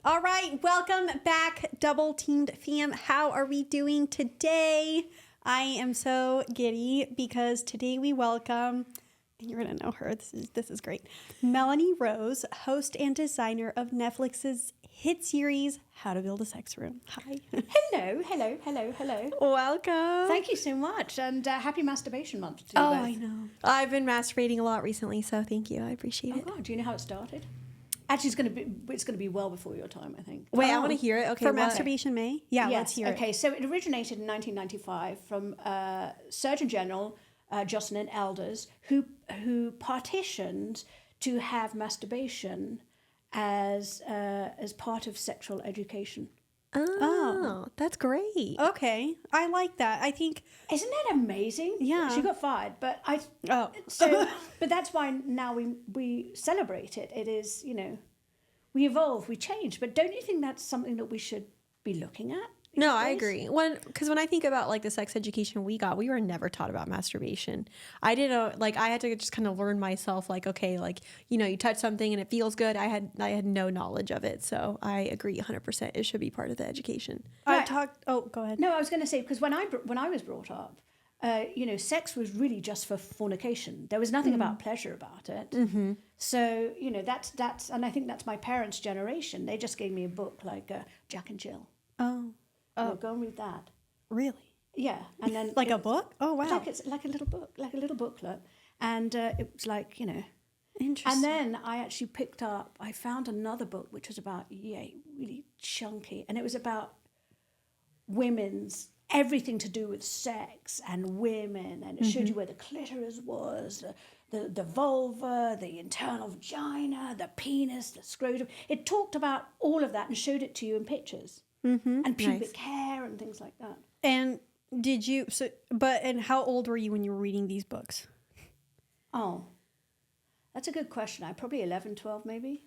All right, welcome back, Double Teamed fam. How are we doing today? I am so giddy because today we welcome, you're gonna know her. This is great. Melanie Rose, host and designer of Netflix's hit series How to Build a Sex Room. Hi. Hello. Welcome. Thank you so much, and happy Masturbation Month to you Oh, both. I know. I've been masturbating a lot recently, so thank you. I appreciate it. Oh God, do you know how it started? Actually, it's gonna be well before your time, I think. Wait, I want to hear it. Okay, For what? Masturbation May? Yeah, Yes. let's hear it. Okay, so it originated in 1995 from Surgeon General Jocelyn Elders, who partitioned to have masturbation as part of sexual education. Oh, that's great. Okay, I like that. I think, Isn't that amazing? Yeah. She got fired, but but that's why now we celebrate it. It is, we evolve, we change. But don't you think that's something that we should be looking at? No, I these agree. Because when I think about like the sex education we got, we were never taught about masturbation. I didn't I had to just kind of learn myself. Like, okay, you touch something and it feels good. I had no knowledge of it, so I agree 100%. It should be part of the education. Right. go ahead. No, I was going to say, because when I was brought up, sex was really just for fornication. There was nothing about pleasure about it. Mm-hmm. So, that's, and I think that's my parents' generation. They just gave me a book like Jack and Jill. Oh, Go and read that. really? Yeah, and then Like a book? Oh, wow. it's like a little book, like a little booklet, and it was like Interesting. And then I actually I found another book which was about really chunky, and it was about women's everything to do with sex and women, and it showed you where the clitoris was, the vulva, the internal vagina, the penis, the scrotum. It talked about all of that and showed it to you in pictures. And pubic hair and things like that. And did you, and how old were you when you were reading these books? Oh, that's a good question. I probably 11, 12 maybe.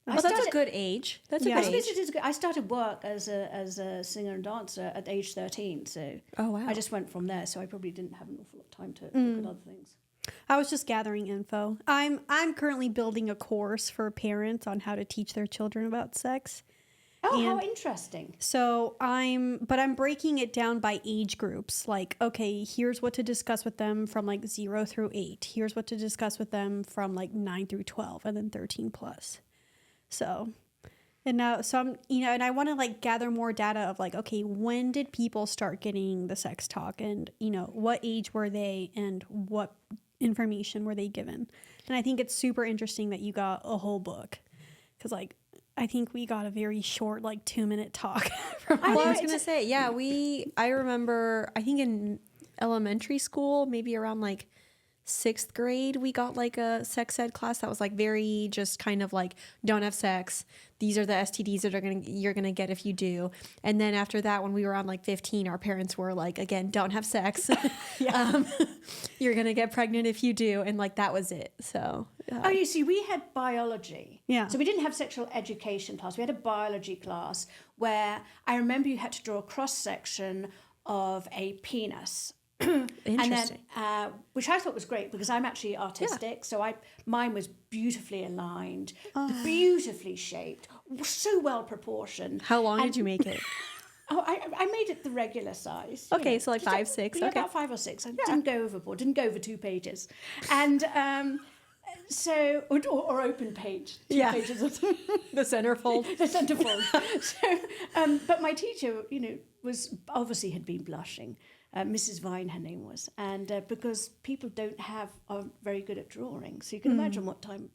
Well, that's a good age. That's a Yeah. good I suppose age. it is good. I started work as a singer and dancer at age 13, so Oh, wow. I just went from there. So I probably didn't have an awful lot of time to look at other things. I was just gathering info. I'm currently building a course for parents on how to teach their children about sex. Oh, And how interesting! So I'm breaking it down by age groups. Like, okay, here's what to discuss with them from like 0 through 8. Here's what to discuss with them from like 9 through 12, and then 13 plus. So, and now, so I'm, and I want to like gather more data of like, okay, when did people start getting the sex talk, and what age were they, and what information were they given? And I think it's super interesting that you got a whole book, because like, I think we got a very short, like 2-minute talk. Well, I was going to say, yeah, I remember, I think in elementary school, maybe around like 6th grade, we got like a sex ed class that was like very just kind of like, don't have sex. These are the STDs that you're gonna get if you do. And then after that, when we were on like 15, our parents were like, again, don't have sex. You're gonna get pregnant if you do. And like, that was it. So. Oh, you see, we had biology. Yeah. So we didn't have sexual education class. We had a biology class where I remember you had to draw a cross section of a penis. Interesting. And then, which I thought was great because I'm actually artistic, so mine was beautifully aligned, beautifully shaped, so well proportioned. How long did you make it? Oh, I made it the regular size. Okay, so like 5, 6. Yeah, Okay. about 5 or 6. I didn't go overboard. Didn't go over 2 pages, and so or open page. 2 pages of The centerfold. the centerfold. So, but my teacher, was obviously had been blushing. Mrs. Vine, her name was, and because people are very good at drawing, so you can imagine what time,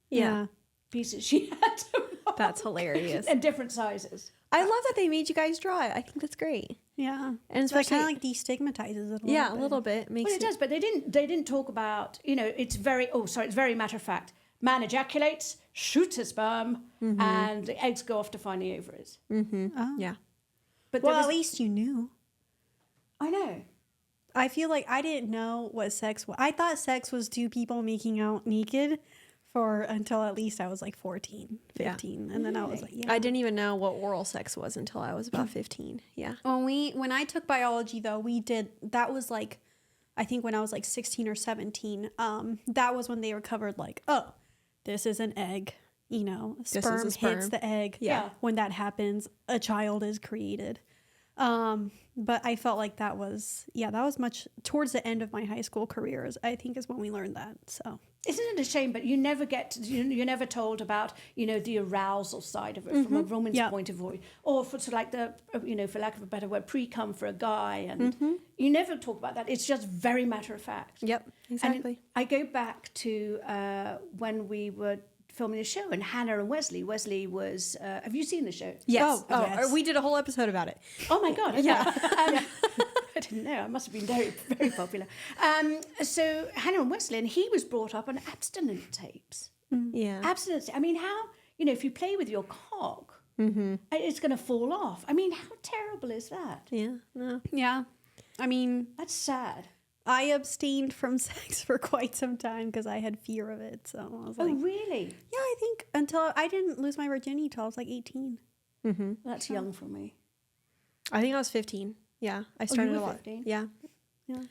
Yeah. pieces she had to mark. That's hilarious. And different sizes. I love that they made you guys draw it. I think that's great. Yeah. And So it especially, kind of like destigmatizes it a yeah, a little little bit. Makes Well, it does, but they didn't talk about, it's very matter of fact. Man ejaculates, shoots a sperm, and the eggs go off to find the ovaries. Yeah. But Well, there was, at least you knew. I know. I feel like I didn't know what sex was. I thought sex was 2 people making out naked until at least I was like 14, 15. And then I was like, yeah. I didn't even know what oral sex was until I was about 15. Yeah. When I took biology though, that was like, I think when I was like 16 or 17, that was when they were covered like, oh, this is an egg. you know, is a sperm sperm. hits the egg. Yeah. When that happens, a child is created. But I felt like that was much towards the end of my high school career, I think is when we learned that. So Isn't it a shame? But you never get to, you're never told about, you know, the arousal side of it from a woman's point of view, or for sort of like the, you know, for lack of a better word, pre-cum for a guy, and you never talk about that. It's just very matter of fact. Yep, exactly. And I go back to when we were filming the show, and Hannah and Wesley. Wesley was. Have you seen the show? Yes. yes. We did a whole episode about it. Oh my god! Okay. I didn't know. I must have been very, very popular. So Hannah and Wesley, and he was brought up on abstinent tapes. Yeah. Abstinence. I mean, how, you know, if you play with your cock, it's going to fall off. I mean, how terrible is that? Yeah. No. yeah, I mean, That's sad. I abstained from sex for quite some time because I had fear of it. So I was Oh, like, really? yeah, I think until I didn't lose my virginity till I was like 18. That's young for me. I think I was 15. Yeah. I started were a lot. 15? Yeah. Yeah.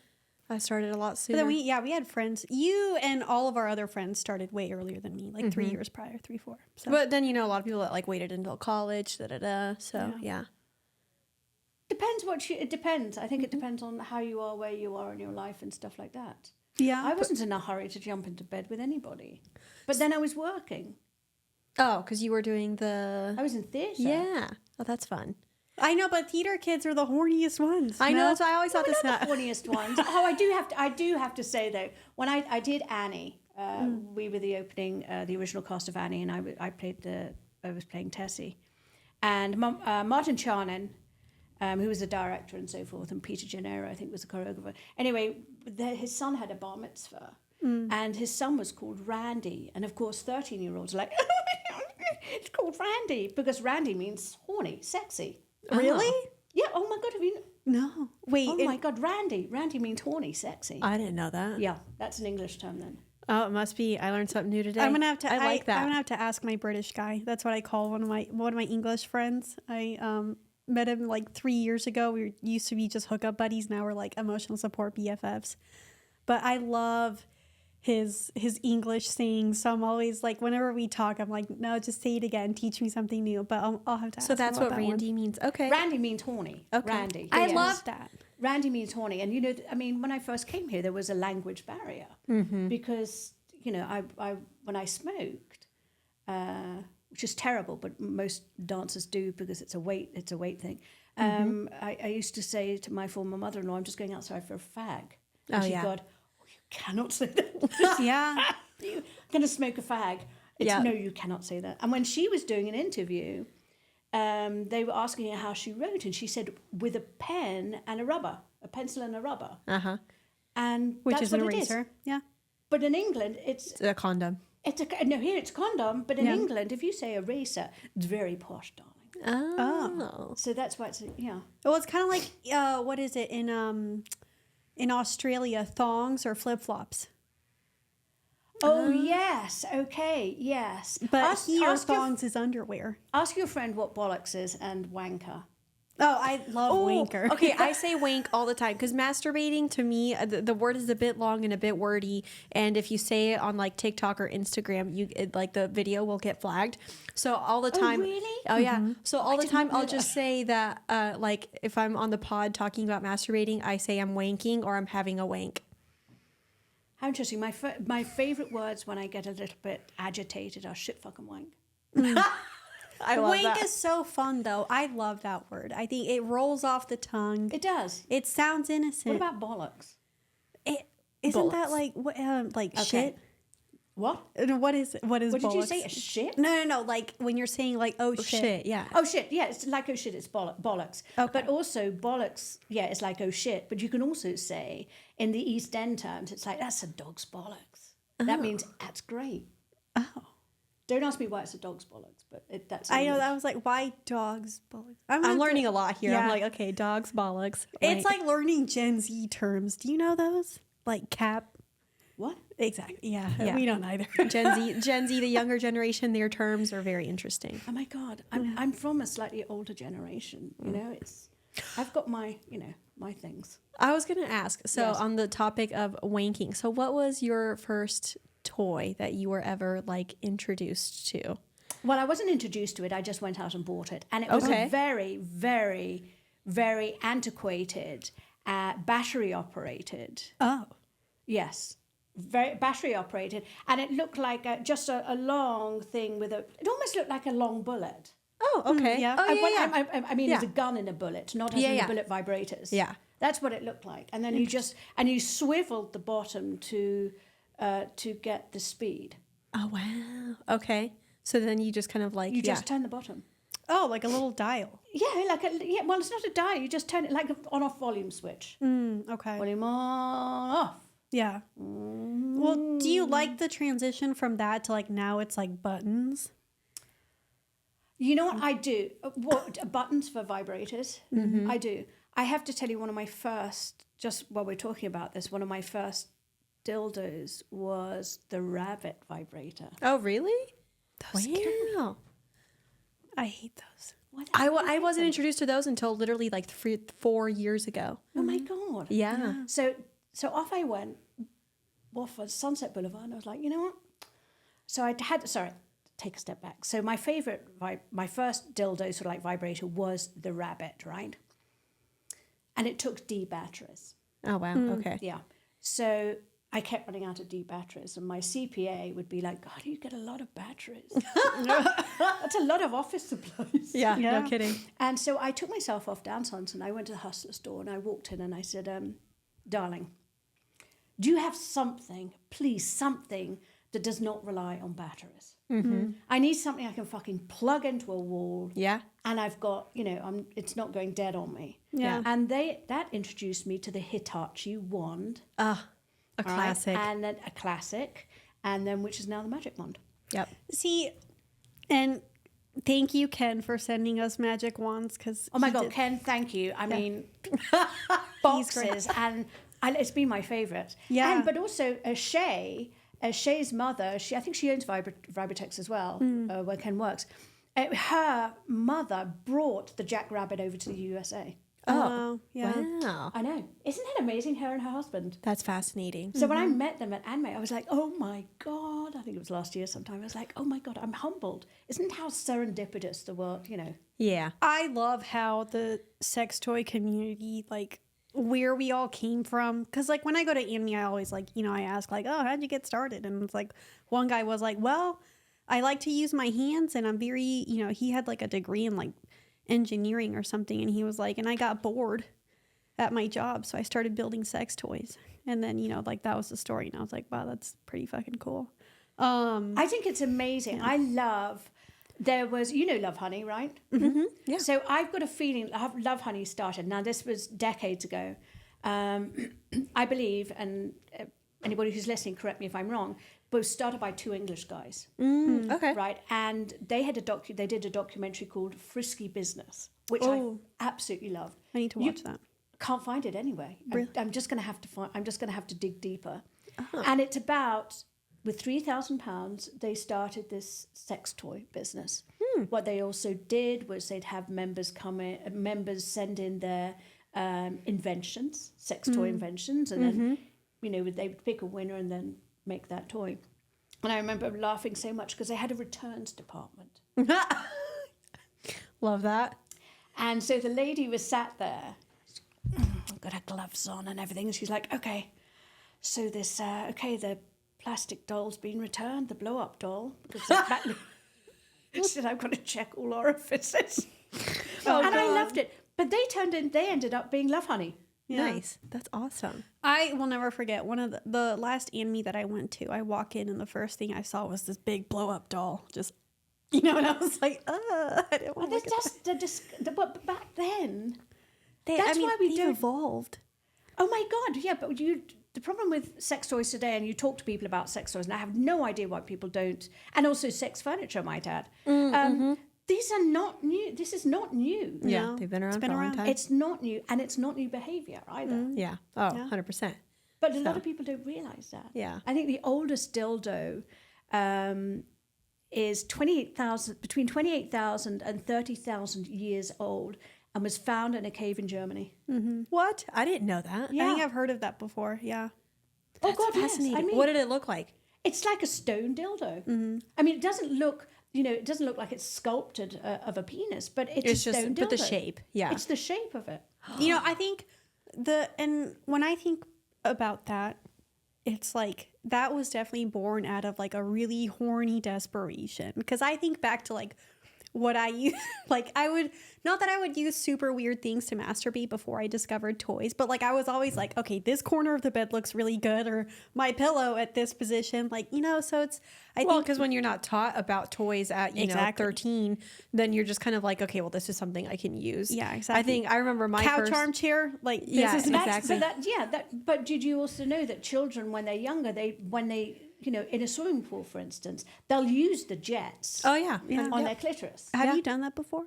I started a lot But sooner. then we had friends. You and all of our other friends started way earlier than me, like 3 years prior, 3, 4. So But then, you know, a lot of people that like waited until college, So, yeah. Depends it depends. I think it depends on how you are, where you are in your life and stuff like that. yeah, I wasn't in a hurry to jump into bed with anybody. But then I was working. Oh, because you were doing I was in theatre. Yeah. Oh, that's fun. I know, but theater kids are the horniest ones. I know. no? That's why I always thought this. Not the funniest ones. Oh, I do have to say though, when I did Annie, we were the opening, the original cast of Annie, and I was playing Tessie, and Martin Charnin, who was the director and so forth, and Peter Gennaro, I think, was the choreographer. Anyway, his son had a bar mitzvah, and his son was called Randy, and of course, 13-year-olds are like, it's called Randy because Randy means horny, sexy. Really? Yeah. Oh my God. Have you? No. Wait. Oh my God, Randy. Randy means horny, sexy. I didn't know that. Yeah, that's an English term then. Oh, it must be. I learned something new today. I'm gonna have to. I like that. I'm gonna have to ask my British guy. That's what I call one of my English friends. I met him like 3 years ago. We used to be just hookup buddies. Now we're like emotional support BFFs. But I love his English sayings. So I'm always like, whenever we talk, I'm like, no, just say it again. Teach me something new. But I'll have to ask So that's him what about that Randy means. Okay. Randy means horny. Okay. Randy. I Yes. love that. Randy means horny. And, you know, I mean, when I first came here, there was a language barrier because, you know, I when I smoked, which is terrible, but most dancers do because it's a weight thing. I used to say to my former mother-in-law, I'm just going outside for a fag. And Oh, she'd yeah. go, oh, you cannot say that. Yeah. You're going to smoke a fag. Yeah. No, you cannot say that. And when she was doing an interview, they were asking her how she wrote, and she said, with a pen and a rubber, a pencil and a rubber. Uh-huh. And Which that's is an what it is. eraser. Yeah. But in England, it's A condom. no, here it's condom, but in Yeah. England, if you say eraser, it's very posh, darling. Oh. So that's why it's, yeah. Well, it's kind of like what is it in Australia? Thongs or flip flops. Oh, yes. Okay, yes. But here, ask your, thongs is underwear. ask your friend what bollocks is and wanker. Oh, I love wanker. Okay, I say wank all the time because masturbating to me, the word is a bit long and a bit wordy. And if you say it on like TikTok or Instagram, like the video will get flagged. So all the time. really? Oh, yeah. So all the did time not know I'll just say that, like if I'm on the pod talking about masturbating, I say I'm wanking or I'm having a wank. How interesting. My favorite words when I get a little bit agitated are shit, fucking wank. I love Wank that. is so fun, though. I love that word. I think it rolls off the tongue. It does. It sounds innocent. What about bollocks? Isn't that Bollocks. like what, shit? What? No, what is What did you bollocks? say? A shit? No. Like when you're saying like, oh shit. Shit, yeah. Oh shit, yeah, it's like oh shit, it's bollocks. Okay. But also bollocks, yeah, it's like oh shit. But you can also say in the East End terms, it's like that's a dog's bollocks. That means that's great. Oh. Don't ask me why it's a dog's bollocks, but that's. I know. English. I was like, why dogs bollocks? I'm learning a lot here. I'm Yeah. like, okay, dogs, bollocks. It's like learning Gen Z terms. Do you know those? Like cap. What? Exactly. Yeah. Yeah. We don't either. Gen Z, the younger generation, their terms are very interesting. Oh my god, I'm from a slightly older generation. You know, I've got my my things. I was going to ask, so Yes. on the topic of wanking, so what was your first toy that you were ever like introduced to? Well, I wasn't introduced to it. I just went out and bought it. And it was a very, very, very antiquated, battery operated. Oh. Yes. Very battery operated. And it looked like just a long thing with it almost looked like a long bullet. Oh, okay. yeah. Oh, yeah. I mean, it's a gun in a bullet, not as in the bullet vibrators. Yeah. That's what it looked like. And then you swiveled the bottom to get the speed. Oh, wow. Okay. So then you just kind of like, You just turn the bottom. Oh, like a little dial. Yeah, well, it's not a dial. You just turn it like an on-off volume switch. Okay. Volume on, off. Yeah. Well, do you like the transition from that to like now it's like buttons? You know what I do? What buttons for vibrators? I do. I have to tell you, one of my first, just while we're talking about this, one of my first dildos was the rabbit vibrator. Oh, really? Those Wow. I hate those. I wasn't introduced to those until literally like 4 years ago. Oh my God. Yeah. So off I went, off of Sunset Boulevard, and I was like, you know what? So take a step back. So my favorite, my first dildo sort of like vibrator was the rabbit, right? And it took D batteries. Oh, wow. Okay. Yeah. So I kept running out of D batteries, and my CPA would be like, God, you get a lot of batteries. That's a lot of office supplies. Yeah, Yeah. no kidding. And so I took myself off downstairs, and I went to the hustler store, and I walked in and I said, darling, do you have something, please, something that does not rely on batteries? I need something I can fucking plug into a wall. Yeah. And I've got, it's not going dead on me. Yeah. And that introduced me to the Hitachi wand. A right? classic. And then a classic, and then which is now the magic wand. Yep. See, and thank you, Ken, for sending us magic wands. Because Oh my God, Ken, thank you. I mean, boxes, and it's been my favorite. Yeah. But also Shay's mother, I think she owns Vibratex as well, where Ken works. Her mother brought the Jackrabbit over to the USA. Oh, yeah. Wow. I know. Isn't that amazing, her and her husband? That's fascinating. So when I met them at Anime, I was like, oh my God. I think it was last year sometime. I was like, oh my God, I'm humbled. Isn't how serendipitous the world, Yeah. I love how the sex toy community, like, where we all came from. Because, like, when I go to Anime, I always, like, I ask, like, oh, how'd you get started? And it's like, one guy was like, well, I like to use my hands, and I'm very, he had, like, a degree in, like, engineering or something, and he was like, and I got bored at my job, so I started building sex toys. And then, like, that was the story, and I was like, wow, that's pretty fucking cool. I think it's amazing. I love, there was, Love Honey, right? Yeah. So I've got a feeling Love Honey started. Now, this was decades ago. I believe, and anybody who's listening, correct me if I'm wrong, but it was started by two English guys. Okay. Right? And they had they did a documentary called Frisky Business, which I absolutely loved. I need to watch that. Can't find it anyway. Really? I'm just going to have to dig deeper. And it's about, with £3,000, they started this sex toy business. What they also did was they'd have members send in their inventions, sex toy inventions, and then they would pick a winner and then make that toy. And I remember laughing so much because they had a returns department. Love that. And so the lady was sat there, got her gloves on and everything, and she's like, okay, so this, the plastic doll's been returned, the blow-up doll. She said, I've got to check all orifices. I loved it. But they ended up being Love Honey. Yeah. Nice. That's awesome. I will never forget one of the last Anime that I went to. I walk in, and the first thing I saw was this big blow-up doll. Just, and I was like, I didn't want to look at that. But back then, They evolved. Oh my God, yeah, but the problem with sex toys today, and you talk to people about sex toys, and I have no idea why people don't, and also sex furniture, I might add. These are not new. This is not new. Yeah. No, They've been around it's for been a long around. time. It's not new, and it's not new behavior either. Yeah. Oh, 100%. But a lot of people don't realize that. Yeah. I think the oldest dildo is between 28,000 and 30,000 years old, and was found in a cave in Germany. What? I didn't know that. I think I've heard of that before. Yeah. Oh God, Fascinating. yes. I mean, What did it look like? it's like a stone dildo. I mean, it doesn't look it doesn't look like it's sculpted of a penis, but it's just stone but the dildo. shape. Yeah. It's the shape of it. I think and when I think about that, it's like that was definitely born out of like a really horny desperation. Because I think back to like what I use, like I would, not that I would use super weird things to masturbate before I discovered toys, but like I was always like, okay, this corner of the bed looks really good, or my pillow at this position, like, so it's, I think, because when you're not taught about toys at, Exactly. 13, then you're just kind of like, okay, well, this is something I can use. Yeah, exactly. I remember my couch first armchair, like this Yeah, is exactly. But did you also know that children, when they're younger, when they in a swimming pool, for instance, they'll use the jets Oh, yeah. on their clitoris. Have you done that before?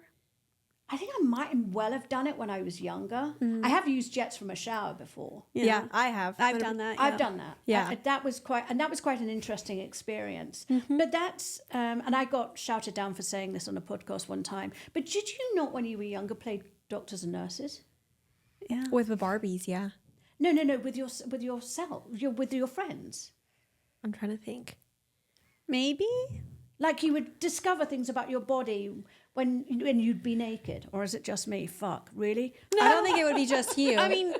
I think I might well have done it when I was younger. I have used jets from a shower before. Yeah, I have. I've done that. I've done that. Yeah. That was quite an interesting experience. Mm-hmm. But that's and I got shouted down for saying this on a podcast one time. But did you not, when you were younger, play doctors and nurses? Yeah. With the Barbies, yeah. No, with yourself, with your friends. I'm trying to think. Maybe. Like you would discover things about your body when you'd be naked, or is it just me? Fuck, really? I don't think it would be just you. I mean,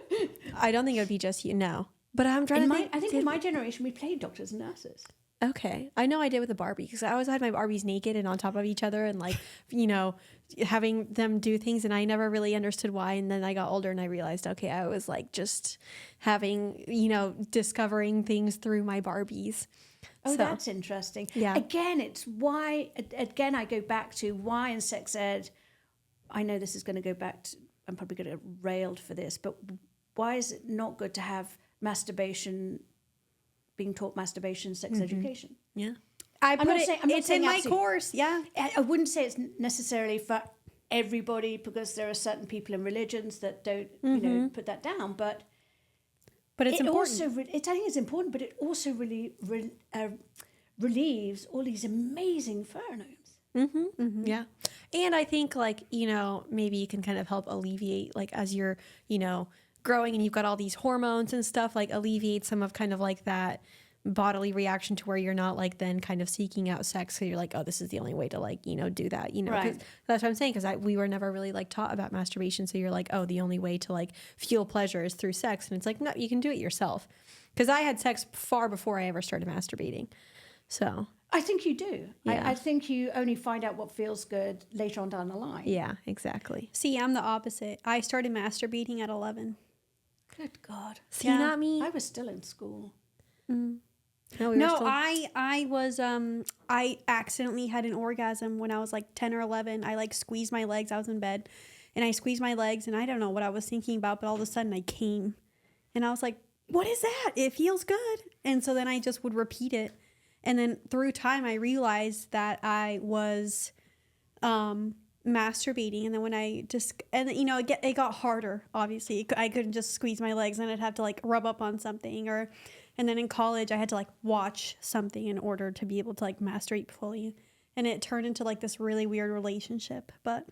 I don't think it would be just you. No. But I'm trying to think. I think in my generation we played doctors and nurses. Okay. I know I did with the Barbie because I always had my Barbies naked and on top of each other and like, having them do things, and I never really understood why. And then I got older and I realized, okay, I was like just having, discovering things through my Barbies. Oh, So, that's interesting. Yeah. Again, it's why, again, I go back to why in sex ed, I know this is going to go back to, I'm probably going to get railed for this, but why is it not good to have being taught masturbation, sex education? yeah. I I'm put not it, saying- I'm not it's saying in my absolutely. course. Yeah. I wouldn't say it's necessarily for everybody, because there are certain people in religions that don't, put that down, but It's important. also, I think it's important, but it also really relieves all these amazing pheromones. Yeah. And I think maybe you can kind of help alleviate, like, as you're, growing and you've got all these hormones and stuff, like alleviate some of kind of like that bodily reaction to where you're not like then kind of seeking out sex. So you're like, oh, this is the only way to like, do that, 'cause Right. that's what I'm saying. Cause we were never really like taught about masturbation. So you're like, oh, the only way to like feel pleasure is through sex. And it's like, no, you can do it yourself. Cause I had sex far before I ever started masturbating. So I think you do. Yeah. I think you only find out what feels good later on down the line. yeah, exactly. See, I'm the opposite. I started masturbating at 11. Good God. See, Yeah. not me. I was still in school. No, we were No, still- I was I accidentally had an orgasm when I was like 10 or 11. I like squeezed my legs. I was in bed and I squeezed my legs and I don't know what I was thinking about, but all of a sudden I came and I was like, what is that? It feels good. And so then I just would repeat it. And then through time I realized that I was masturbating, and then when I just it got harder. Obviously, I couldn't just squeeze my legs, and I'd have to like rub up on something, and then in college I had to like watch something in order to be able to like masturbate fully, and it turned into like this really weird relationship. But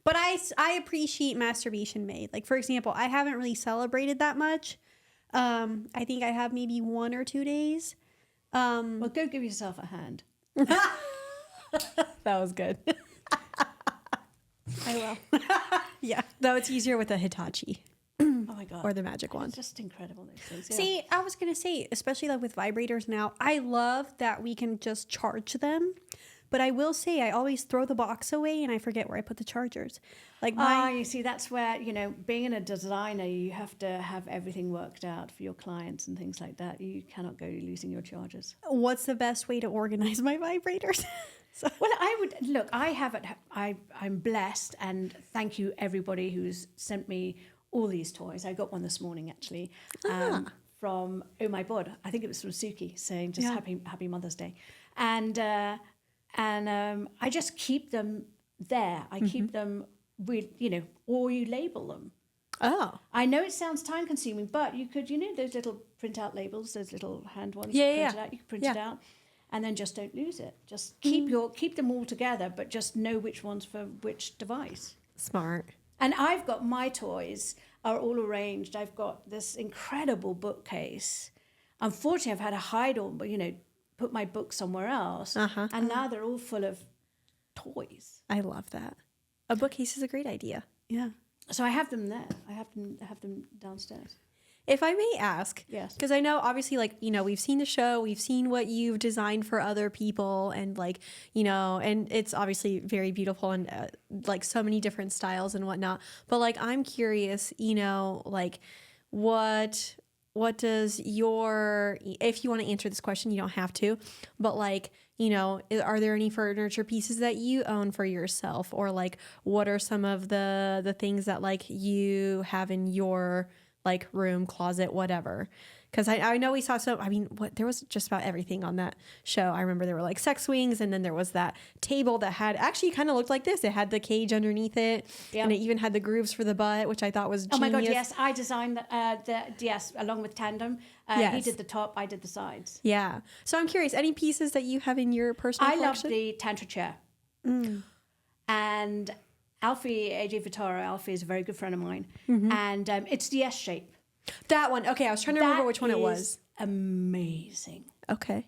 I appreciate masturbation made. Like, for example, I haven't really celebrated that much. I think I have maybe 1 or 2 days. Well, go give yourself a hand. that was good. I will. Yeah. Though it's easier with the Hitachi Oh my God. or the magic It's wand. just incredible, those things. Yeah. See, I was going to say, especially like with vibrators now, I love that we can just charge them. But I will say, I always throw the box away and I forget where I put the chargers. Like you see, that's where, being a designer, you have to have everything worked out for your clients and things like that. You cannot go losing your chargers. what's the best way to organize my vibrators? So, Well, I'm blessed, and thank you everybody who's sent me all these toys. I got one this morning actually from Oh My God. I think it was from Suki saying just happy Mother's Day, and I just keep them there. I keep them with or you label them. Oh. I know it sounds time consuming, but you could those little printout labels, those little hand ones. Yeah, printed yeah. out. You can print it out. And then just don't lose it. Just keep them all together, but just know which one's for which device. Smart. And I've got my toys are all arranged. I've got this incredible bookcase. Unfortunately, I've had to hide all, put my books somewhere else. And now they're all full of toys. I love that. A bookcase is a great idea. Yeah. So I have them there. I have them downstairs. If I may ask, Yes. because I know obviously, like, you know, we've seen the show, we've seen what you've designed for other people, and like, you know, and it's obviously very beautiful and like so many different styles and whatnot. But like, I'm curious, you know, like what does your, if you want to answer this question, you don't have to, but like, you know, are there any furniture pieces that you own for yourself, or like, what are some of the things that like you have in your like room, closet, whatever? Because I know we saw there was just about everything on that show. I remember there were like sex swings, and then there was that table that had actually kind of looked like this. It had the cage underneath it, and it even had the grooves for the butt, which I thought was genius. Oh my God, yes. I designed yes, along with Tandem. He did the top, I did the sides. Yeah. So I'm curious, any pieces that you have in your personal collection? I love the Tantra chair. And Alfie, AJ Vitara, Alfie is a very good friend of mine. And it's the S shape. That one. Okay, I was trying to remember which one it was. Is amazing. Okay.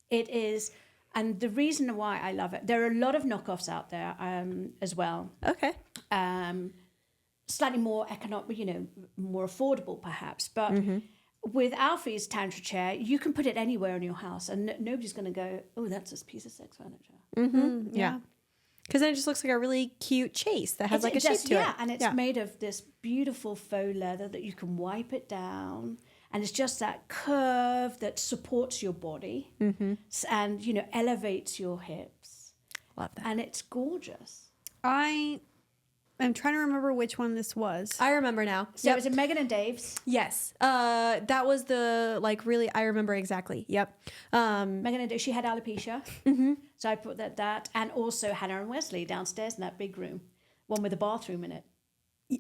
It is. And the reason why I love it, there are a lot of knockoffs out there as well. Okay. Slightly more economic, you know, more affordable perhaps. But with Alfie's Tantra chair, you can put it anywhere in your house and nobody's going to go, oh, that's a piece of sex furniture. Yeah. Because then it just looks like a really cute chase that has like a shape to it. Yeah, and it's made of this beautiful faux leather that you can wipe it down. And it's just that curve that supports your body and, you know, elevates your hips. Love that. And it's gorgeous. I'm trying to remember which one this was. I remember now. So it was in Megan and Dave's. Yes. That was the, like, really, I remember exactly. Yep. Megan and Dave, she had alopecia. So I put that. And also Hannah and Wesley downstairs in that big room. One with a bathroom in it.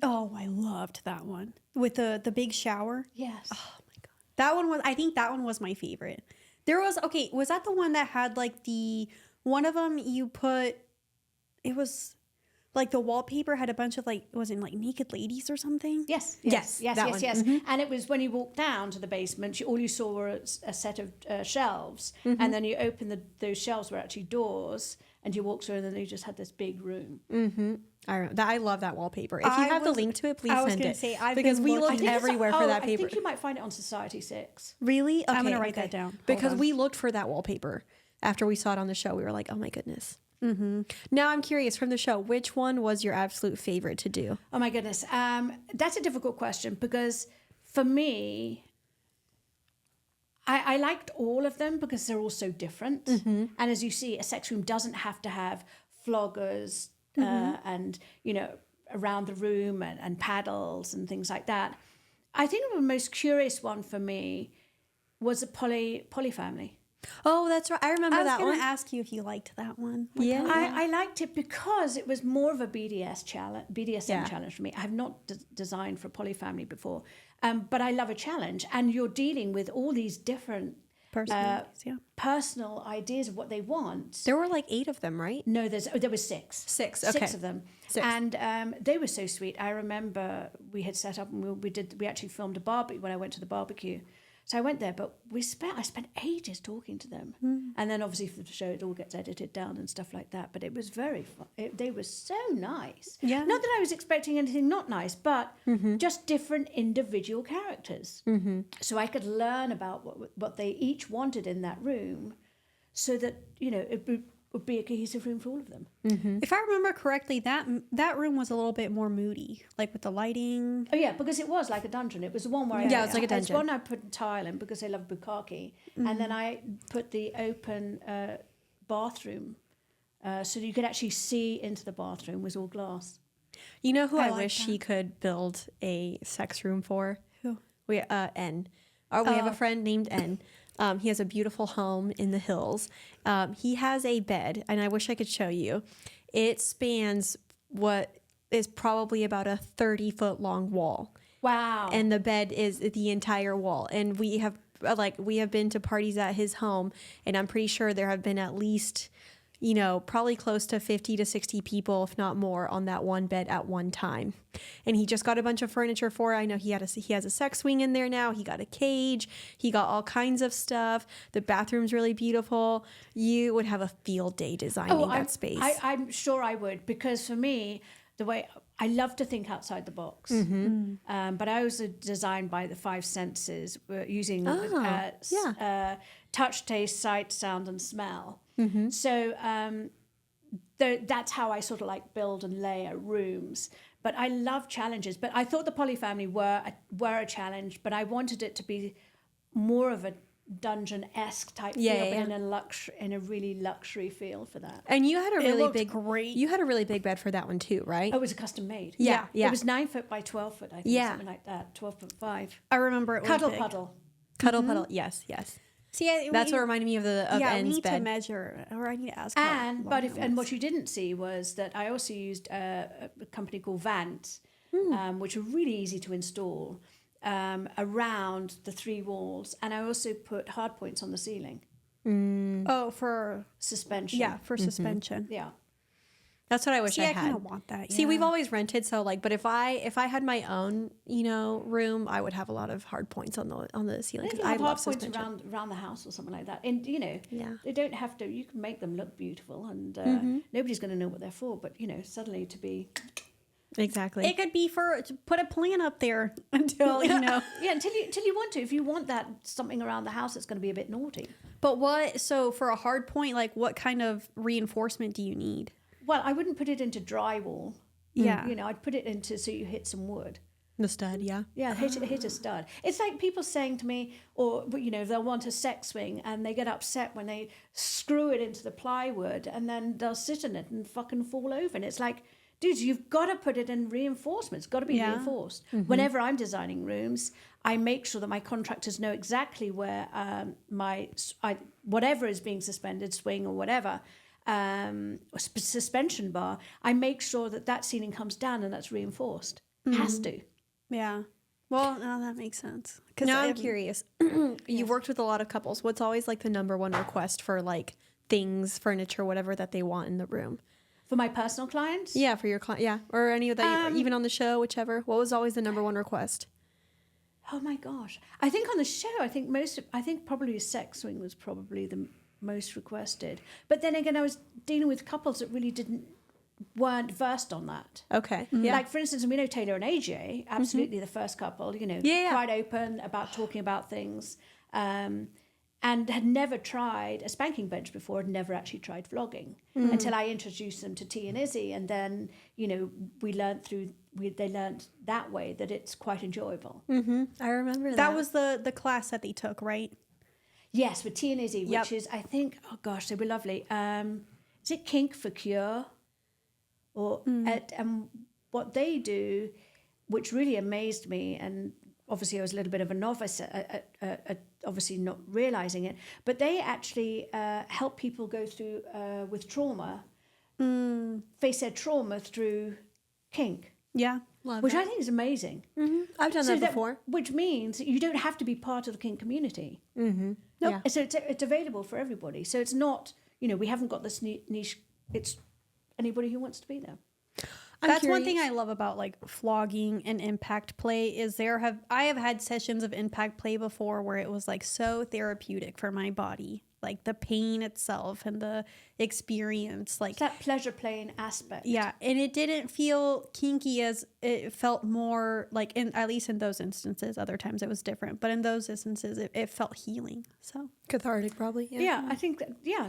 Oh, I loved that one. With the big shower. Yes. Oh my God. That one was, I think that one was my favorite. There was, okay, was that the one that had like one of them you put, it was like the wallpaper had a bunch of like, was it like naked ladies or something? Yes. And it was when you walked down to the basement, all you saw were a set of shelves. And then you open those shelves were actually doors, and you walk through and then you just had this big room. I love that wallpaper. If you have the link to it, please send it. Say, because we looked everywhere for that paper. I think you might find it on Society 6. Really? Okay, I'm going to write that down. Because we looked for that wallpaper after we saw it on the show. We were like, oh my goodness. Now I'm curious, from the show, which one was your absolute favorite to do? Oh my goodness. That's a difficult question because for me, I liked all of them because they're all so different. And as you see, a sex room doesn't have to have floggers and, you know, around the room and paddles and things like that. I think the most curious one for me was a polyfamily. Oh, that's right. I remember that one. I was going to ask you if you liked that one. Yeah. I liked it because it was more of a BDSM challenge for me. I have not designed for a polyfamily before, but I love a challenge. And you're dealing with all these different personal ideas of what they want. There were like 8 of them, right? No, there was 6. 6, okay. 6 of them. 6. And they were so sweet. I remember we had set up and we actually filmed a barbecue when I went to the barbecue. So I went there, but I spent ages talking to them. And then obviously for the show, it all gets edited down and stuff like that. But it was very fun. They were so nice. Yeah. Not that I was expecting anything not nice, but just different individual characters. So I could learn about what they each wanted in that room so that, you know, it would be a cohesive room for all of them. If I remember correctly, that room was a little bit more moody, like with the lighting. Oh yeah, because it was like a dungeon. It was the one where it's like a dungeon. It's one I put tile in because I love bukkake, and then I put the open bathroom, so that you could actually see into the bathroom with all glass. You know who I like wish she could build a sex room for? Who? N. We have a friend named N. He has a beautiful home in the hills. He has a bed, and I wish I could show you. It spans what is probably about a 30-foot long wall. Wow. And the bed is the entire wall. And we have been to parties at his home, and I'm pretty sure there have been at least, probably close to 50 to 60 people, if not more, on that one bed at one time. And he just got a bunch of furniture for it. I know he has a sex swing in there now. He got a cage. He got all kinds of stuff. The bathroom's really beautiful. You would have a field day designing that space. I'm sure I would, because for me, the way I love to think outside the box, but I also design by the 5 senses, using touch, taste, sight, sound, and smell. So that's how I sort of like build and layer rooms. But I love challenges. But I thought the polyfamily were a challenge, but I wanted it to be more of a dungeon-esque type feel, but in a really luxury feel for that. And you had a really big, great. You had a really big bed for that one too, right? Oh, it was a custom made. Yeah. It was 9 foot by 12 foot, I think, something like that. 12.5. I remember it. Cuddle was big. puddle. Cuddle puddle. Yes. See, that's what reminded me of we N's need bed. to measure, or I need to ask. And what you didn't see was that I also used a company called Vant, which are really easy to install around the 3 walls, and I also put hard points on the ceiling. Oh, for suspension. Yeah, for suspension. Yeah. That's what I wish I I had. kind of want that. See, we've always rented, so but if I had my own, room, I would have a lot of hard points on the ceiling, because I have love hard points suspension. around the house or something like that. And they don't have to. You can make them look beautiful, and nobody's going to know what they're for. But suddenly to be Exactly. It could be to put a plant up there until until you want to. If you want that something around the house, it's going to be a bit naughty. But so for a hard point, like what kind of reinforcement do you need? Well, I wouldn't put it into drywall. Yeah. I'd put it into so you hit some wood. The stud, yeah. Yeah, hit a stud. It's like people saying to me, or they'll want a sex swing and they get upset when they screw it into the plywood and then they'll sit in it and fucking fall over. And it's like, dude, you've got to put it in reinforcement. It's got to be reinforced. Whenever I'm designing rooms, I make sure that my contractors know exactly where whatever is being suspended, swing or whatever, suspension bar, I make sure that ceiling comes down and that's reinforced. Has to. Yeah. Well, no, that makes sense. Now I'm curious. You've worked with a lot of couples. What's always like the number one request for like things, furniture, whatever that they want in the room? For my personal clients? Yeah, for your client. Yeah, or any of that, even on the show, whichever. What was always the number one request? Oh my gosh! I think on the show, I think probably sex swing was probably the most requested. But then again, I was dealing with couples that really weren't versed on that. Okay. Yeah. Like for instance, we know Taylor and AJ, absolutely the first couple. Quite open about talking about things. And had never tried a spanking bench before, had never actually tried flogging until I introduced them to T and Izzy. And then, they learned that way that it's quite enjoyable. Mm-hmm. I remember that. That was the class that they took, right? Yes, with T and Izzy, which is, I think, oh gosh, they were lovely. Is it Kink for Cure? Or what they do, which really amazed me, and obviously I was a little bit of a novice at obviously not realizing it, but they actually help people go through with trauma, face their trauma through kink. Yeah. Which I think is amazing. Mm-hmm. I've done that before. Which means you don't have to be part of the kink community. Mm-hmm. No, yeah. So it's available for everybody. So it's not, we haven't got this niche. It's anybody who wants to be there. That's one thing I love about like flogging and impact play is I have had sessions of impact play before where it was like so therapeutic for my body, like the pain itself and the experience, like it's that pleasure playing aspect. Yeah, and it didn't feel kinky as it felt more like at least in those instances. Other times it was different, but in those instances it felt healing. So cathartic, probably. Yeah, I think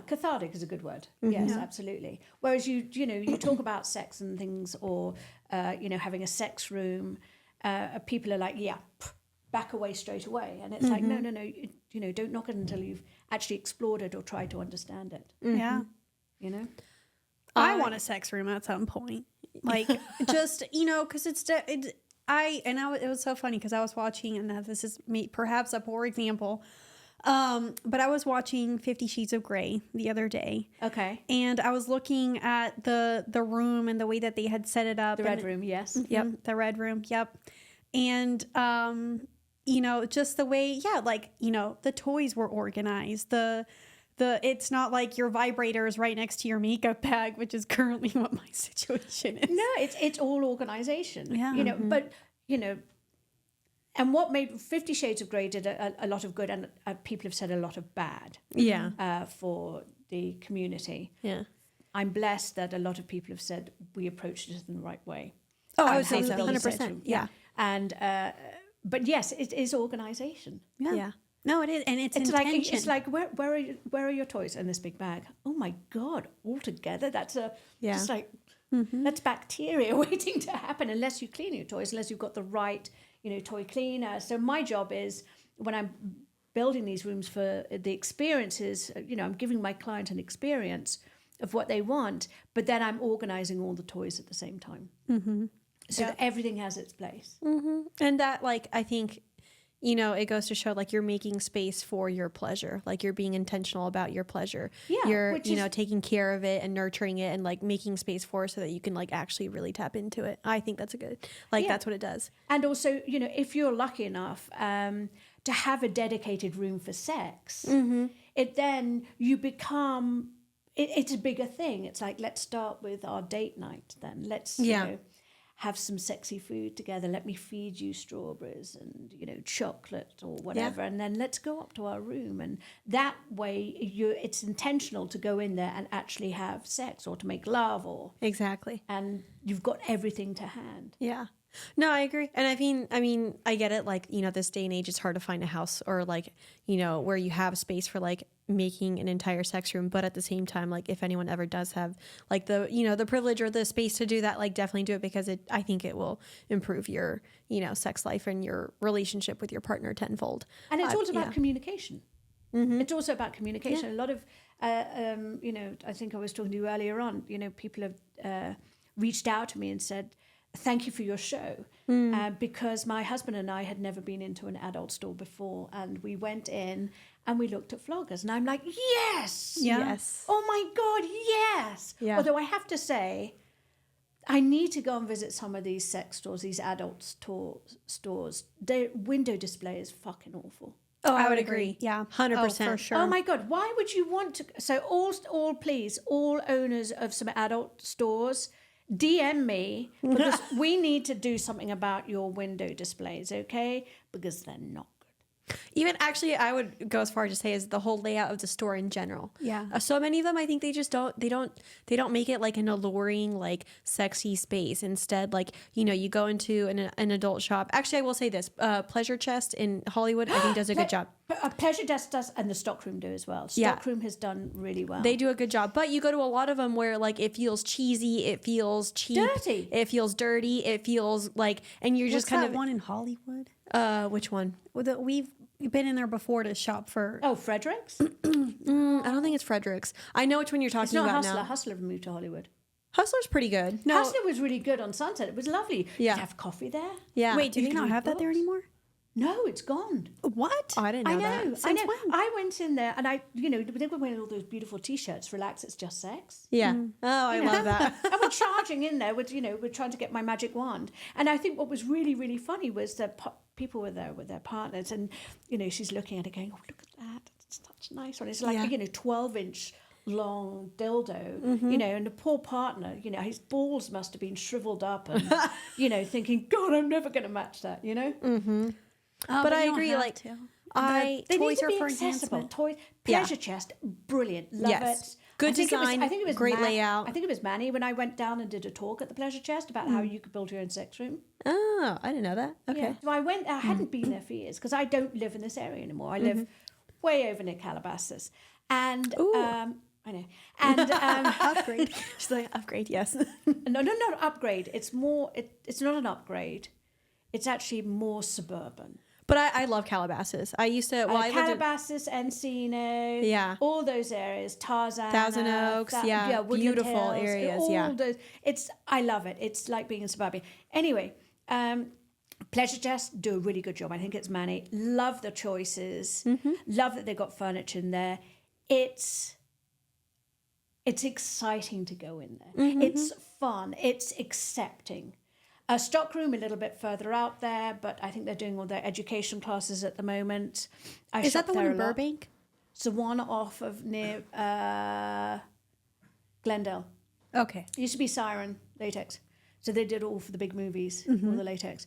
cathartic is a good word. Mm-hmm. Yes, absolutely. Whereas you talk about sex and things, or having a sex room, people are like, back away straight away, and it's like no, don't knock it until you've actually explored it or tried to understand it. Yeah. I want a sex room at some point, like just because it was so funny because I was watching, and this is perhaps a poor example, but I was watching 50 Shades of Grey the other day. Okay. And I was looking at the room and the way that they had set it up. The red room, yes. Yep, the red room. Yep. And just the way, the toys were organized, the it's not like your vibrator is right next to your makeup bag, which is currently what my situation is. No, it's all organization. Yeah. You know, but you know, and what made 50 Shades of Grey did a lot of good, and people have said a lot of bad. Yeah. For the community. Yeah. I'm blessed that a lot of people have said we approached it in the right way. Oh, I And would say how so. to build a 100%. sex room. Yeah. And but yes, it is organization. Yeah. No, it is, and it's Like intention. it's like where are your toys in this big bag? Oh my god! All together, that's just like that's bacteria waiting to happen unless you clean your toys, unless you've got the right toy cleaner. So my job is when I'm building these rooms for the experiences, I'm giving my client an experience of what they want, but then I'm organizing all the toys at the same time, so that everything has its place. And that, like, I think, it goes to show, like, you're making space for your pleasure. Like, you're being intentional about your pleasure. Yeah, You're, which is- taking care of it and nurturing it and, like, making space for it so that you can, like, actually really tap into it. I think that's a good, like, that's what it does. And also, if you're lucky enough to have a dedicated room for sex, it then you become, it's a bigger thing. It's like, let's start with our date night then. Let's, have some sexy food together. Let me feed you strawberries and, chocolate or whatever. And then let's go up to our room. And that way it's intentional to go in there and actually have sex or to make love Exactly. and you've got everything to hand. Yeah. No, I agree. And I mean, I get it. Like, this day and age, it's hard to find a house or like, where you have space for like making an entire sex room. But at the same time, like if anyone ever does have like the, the privilege or the space to do that, like definitely do it because I think it will improve your, sex life and your relationship with your partner tenfold. And it's also about communication. It's also about communication. Yeah. A lot of, I think I was talking to you earlier on, people have reached out to me and said, thank you for your show, because my husband and I had never been into an adult store before, and we went in and we looked at floggers, and I'm like, yes, Yes. oh my God, yes. Yeah. Although I have to say, I need to go and visit some of these sex stores, these adult stores. Their window display is fucking awful. Oh, I would agree. Yeah. 100%. For sure. Oh my God, why would you want to? So all owners of some adult stores, DM me because we need to do something about your window displays, okay? Because they're not good. Even actually, I would go as far as to say is the whole layout of the store in general. Yeah. So many of them, I think they just don't make it like an alluring, like sexy space. Instead, like, you go into an adult shop. Actually, I will say this, Pleasure Chest in Hollywood, I think does a good job. Pleasure Desk does, and the Stockroom do as well. Stockroom has done really well. They do a good job, but you go to a lot of them where like it feels cheesy, it feels cheap, Dirty. it feels dirty, it feels like, and you're What's just kind that of one in Hollywood? which one? Well, we've been in there before to shop for. Oh, Fredericks? I don't think it's Fredericks. I know which one you're It's talking not about Hustler. now. Hustler moved to Hollywood. Hustler's pretty good. No, Hustler was really good on Sunset. It was lovely. Yeah. You'd have coffee there. yeah. Wait, do you they could not read have that there books. anymore? No, it's gone. What? Oh, I didn't know I that. know. Since when? I went in there and they were wearing all those beautiful T-shirts. Relax, it's just sex. Yeah. Oh, I love that. And we're charging in there with, we're trying to get my magic wand. And I think what was really, really funny was that people were there with their partners, and she's looking at it, going, "Oh, look at that! It's such a nice one." It's like 12-inch long dildo, and the poor partner, his balls must have been shriveled up, and thinking, "God, I'm never going to match that," Oh, But I you don't agree, have like, to. I They need Toys to are be for accessible. enhancement. Pleasure Chest, brilliant. Love Yes. it. Good I think design, I think it was great layout. I think it was Manny when I went down and did a talk at the Pleasure Chest about how you could build your own sex room. Oh, I didn't know that. Okay. Yeah. So I went. I hadn't been there for years because I don't live in this area anymore. I live way over near Calabasas, and I know. And Upgrade. She's like, upgrade, yes. no, not upgrade. It's more. It's not an upgrade. It's actually more suburban. But I love Calabasas. I used to, well, I lived in Calabasas, Encino, Yeah. all those areas, Tarzana, Thousand Oaks, yeah, Woodland beautiful Hills, areas, all yeah. those. I love it. It's like being in suburbia. Anyway, Pleasure Chest do a really good job. I think it's Manny. Love the choices. Love that they've got furniture in there. It's exciting to go in there. It's fun. It's accepting. A Stockroom a little bit further out there, but I think they're doing all their education classes at the moment. Is that the one there in a lot. Burbank? It's the one off of near Glendale. Okay. It used to be Siren Latex. So they did all for the big movies, all the latex.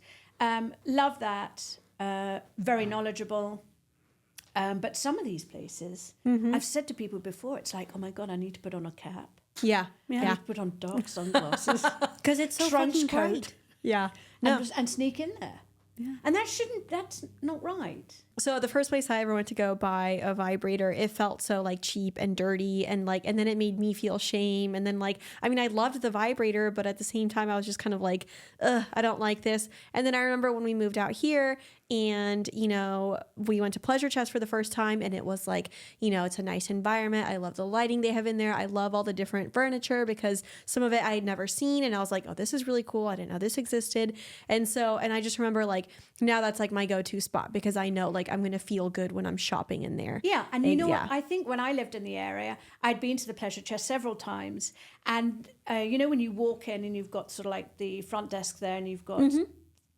Love that. Very knowledgeable. But some of these places, I've said to people before, it's like, oh my God, I need to put on a cap. Yeah. I need to put on dark sunglasses. Because it's so Trench fucking coat. bright. Yeah. No. And sneak in there. Yeah. And that's not right. So the first place I ever went to go buy a vibrator, it felt so like cheap and dirty and then it made me feel shame. And then like, I mean, I loved the vibrator, but at the same time I was just kind of like, ugh, I don't like this. And then I remember when we moved out here and, you know, we went to Pleasure Chest for the first time and it was like, you know, it's a nice environment. I love the lighting they have in there. I love all the different furniture because some of it I had never seen. And I was like, oh, this is really cool. I didn't know this existed. And I just remember like, now that's like my go-to spot because I know like I'm going to feel good when I'm shopping in there. Yeah. And you know what? I think when I lived in the area, I'd been to the Pleasure Chest several times. And, you know, when you walk in and you've got sort of like the front desk there and you've got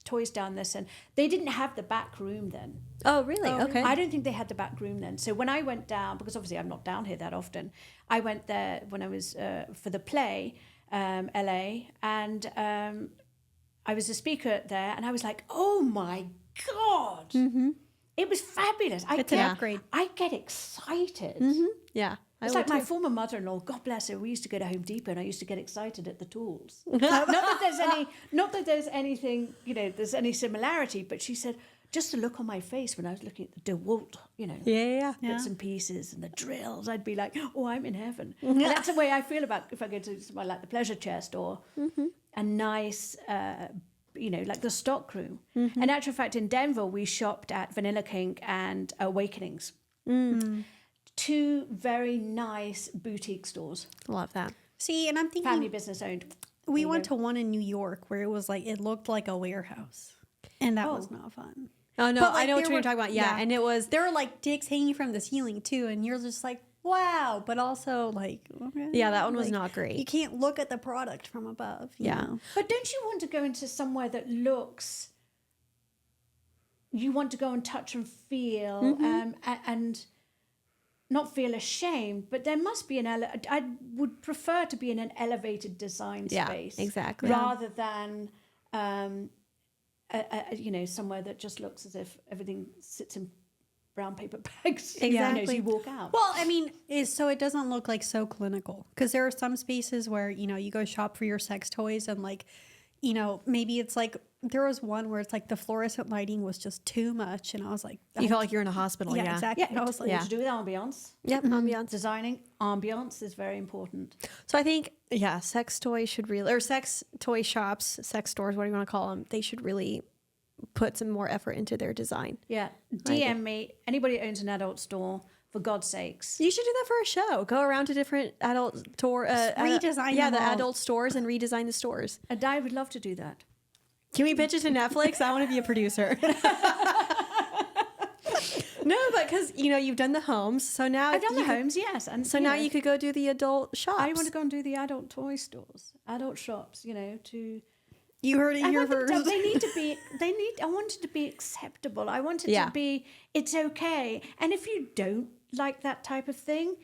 toys down this, and they didn't have the back room then. Oh, really? Okay. I don't think they had the back room then. So when I went down, because obviously I'm not down here that often, I went there when I was for the play, LA, and I was a speaker there, and I was like, oh my God. It was fabulous. It's an upgrade. I get excited. Yeah. It's like my former mother-in-law, God bless her, we used to go to Home Depot and I used to get excited at the tools. Not that there's anything, you know, there's any similarity, but she said, just the look on my face when I was looking at the DeWalt, you know, bits and pieces and the drills, I'd be like, oh, I'm in heaven. And that's the way I feel about if I go to somewhere like the Pleasure Chest or a nice, you know, like the stock room. In actual fact, in Denver, we shopped at Vanilla Kink and Awakenings. Two very nice boutique stores. Love that. See, and I'm thinking Family business owned. we went to one in New York where it was like it looked like a warehouse, and that was not fun. Oh no, But, like, I know what there you're were- talking about. Yeah, and it was there were like dicks hanging from the ceiling too, and you're just like, wow, but also like, okay, yeah, that one was like, not great. You can't look at the product from above. You know? But don't you want to go into somewhere that looks, you want to go and touch and feel and not feel ashamed, but there must be I would prefer to be in an elevated design space. Exactly. Rather than, you know, somewhere that just looks as if everything sits in brown paper bags. Exactly. You know, as you walk out. Well, I mean, so it doesn't look like so clinical, because there are some spaces where, you know, you go shop for your sex toys and like, you know, maybe it's like, there was one where it's like the fluorescent lighting was just too much. And I was like, You felt like you're in a hospital. yeah, Yeah, exactly. And I was like, All to do with ambiance. Yep, ambiance. Designing ambiance is very important. So I think, yeah, sex toys should really, or sex toy shops, sex stores, what do you want to call them? They should really put some more effort into their design. Yeah. DM me, anybody that owns an adult store, for God's sakes. You should do that for a show. Go around to different adult store, redesign yeah, them the all. adult stores and redesign the stores. And I would love to do that. Can we pitch it to Netflix? I want to be a producer. No, but because, you know, you've done the homes. So now I've done the homes, yes. And So now you could go do the adult shops. I want to go and do the adult toy stores, adult shops, you know, to... you heard it here first. They need to be, I want it to be acceptable. I want it to be, it's okay. And if you don't like that type of thing,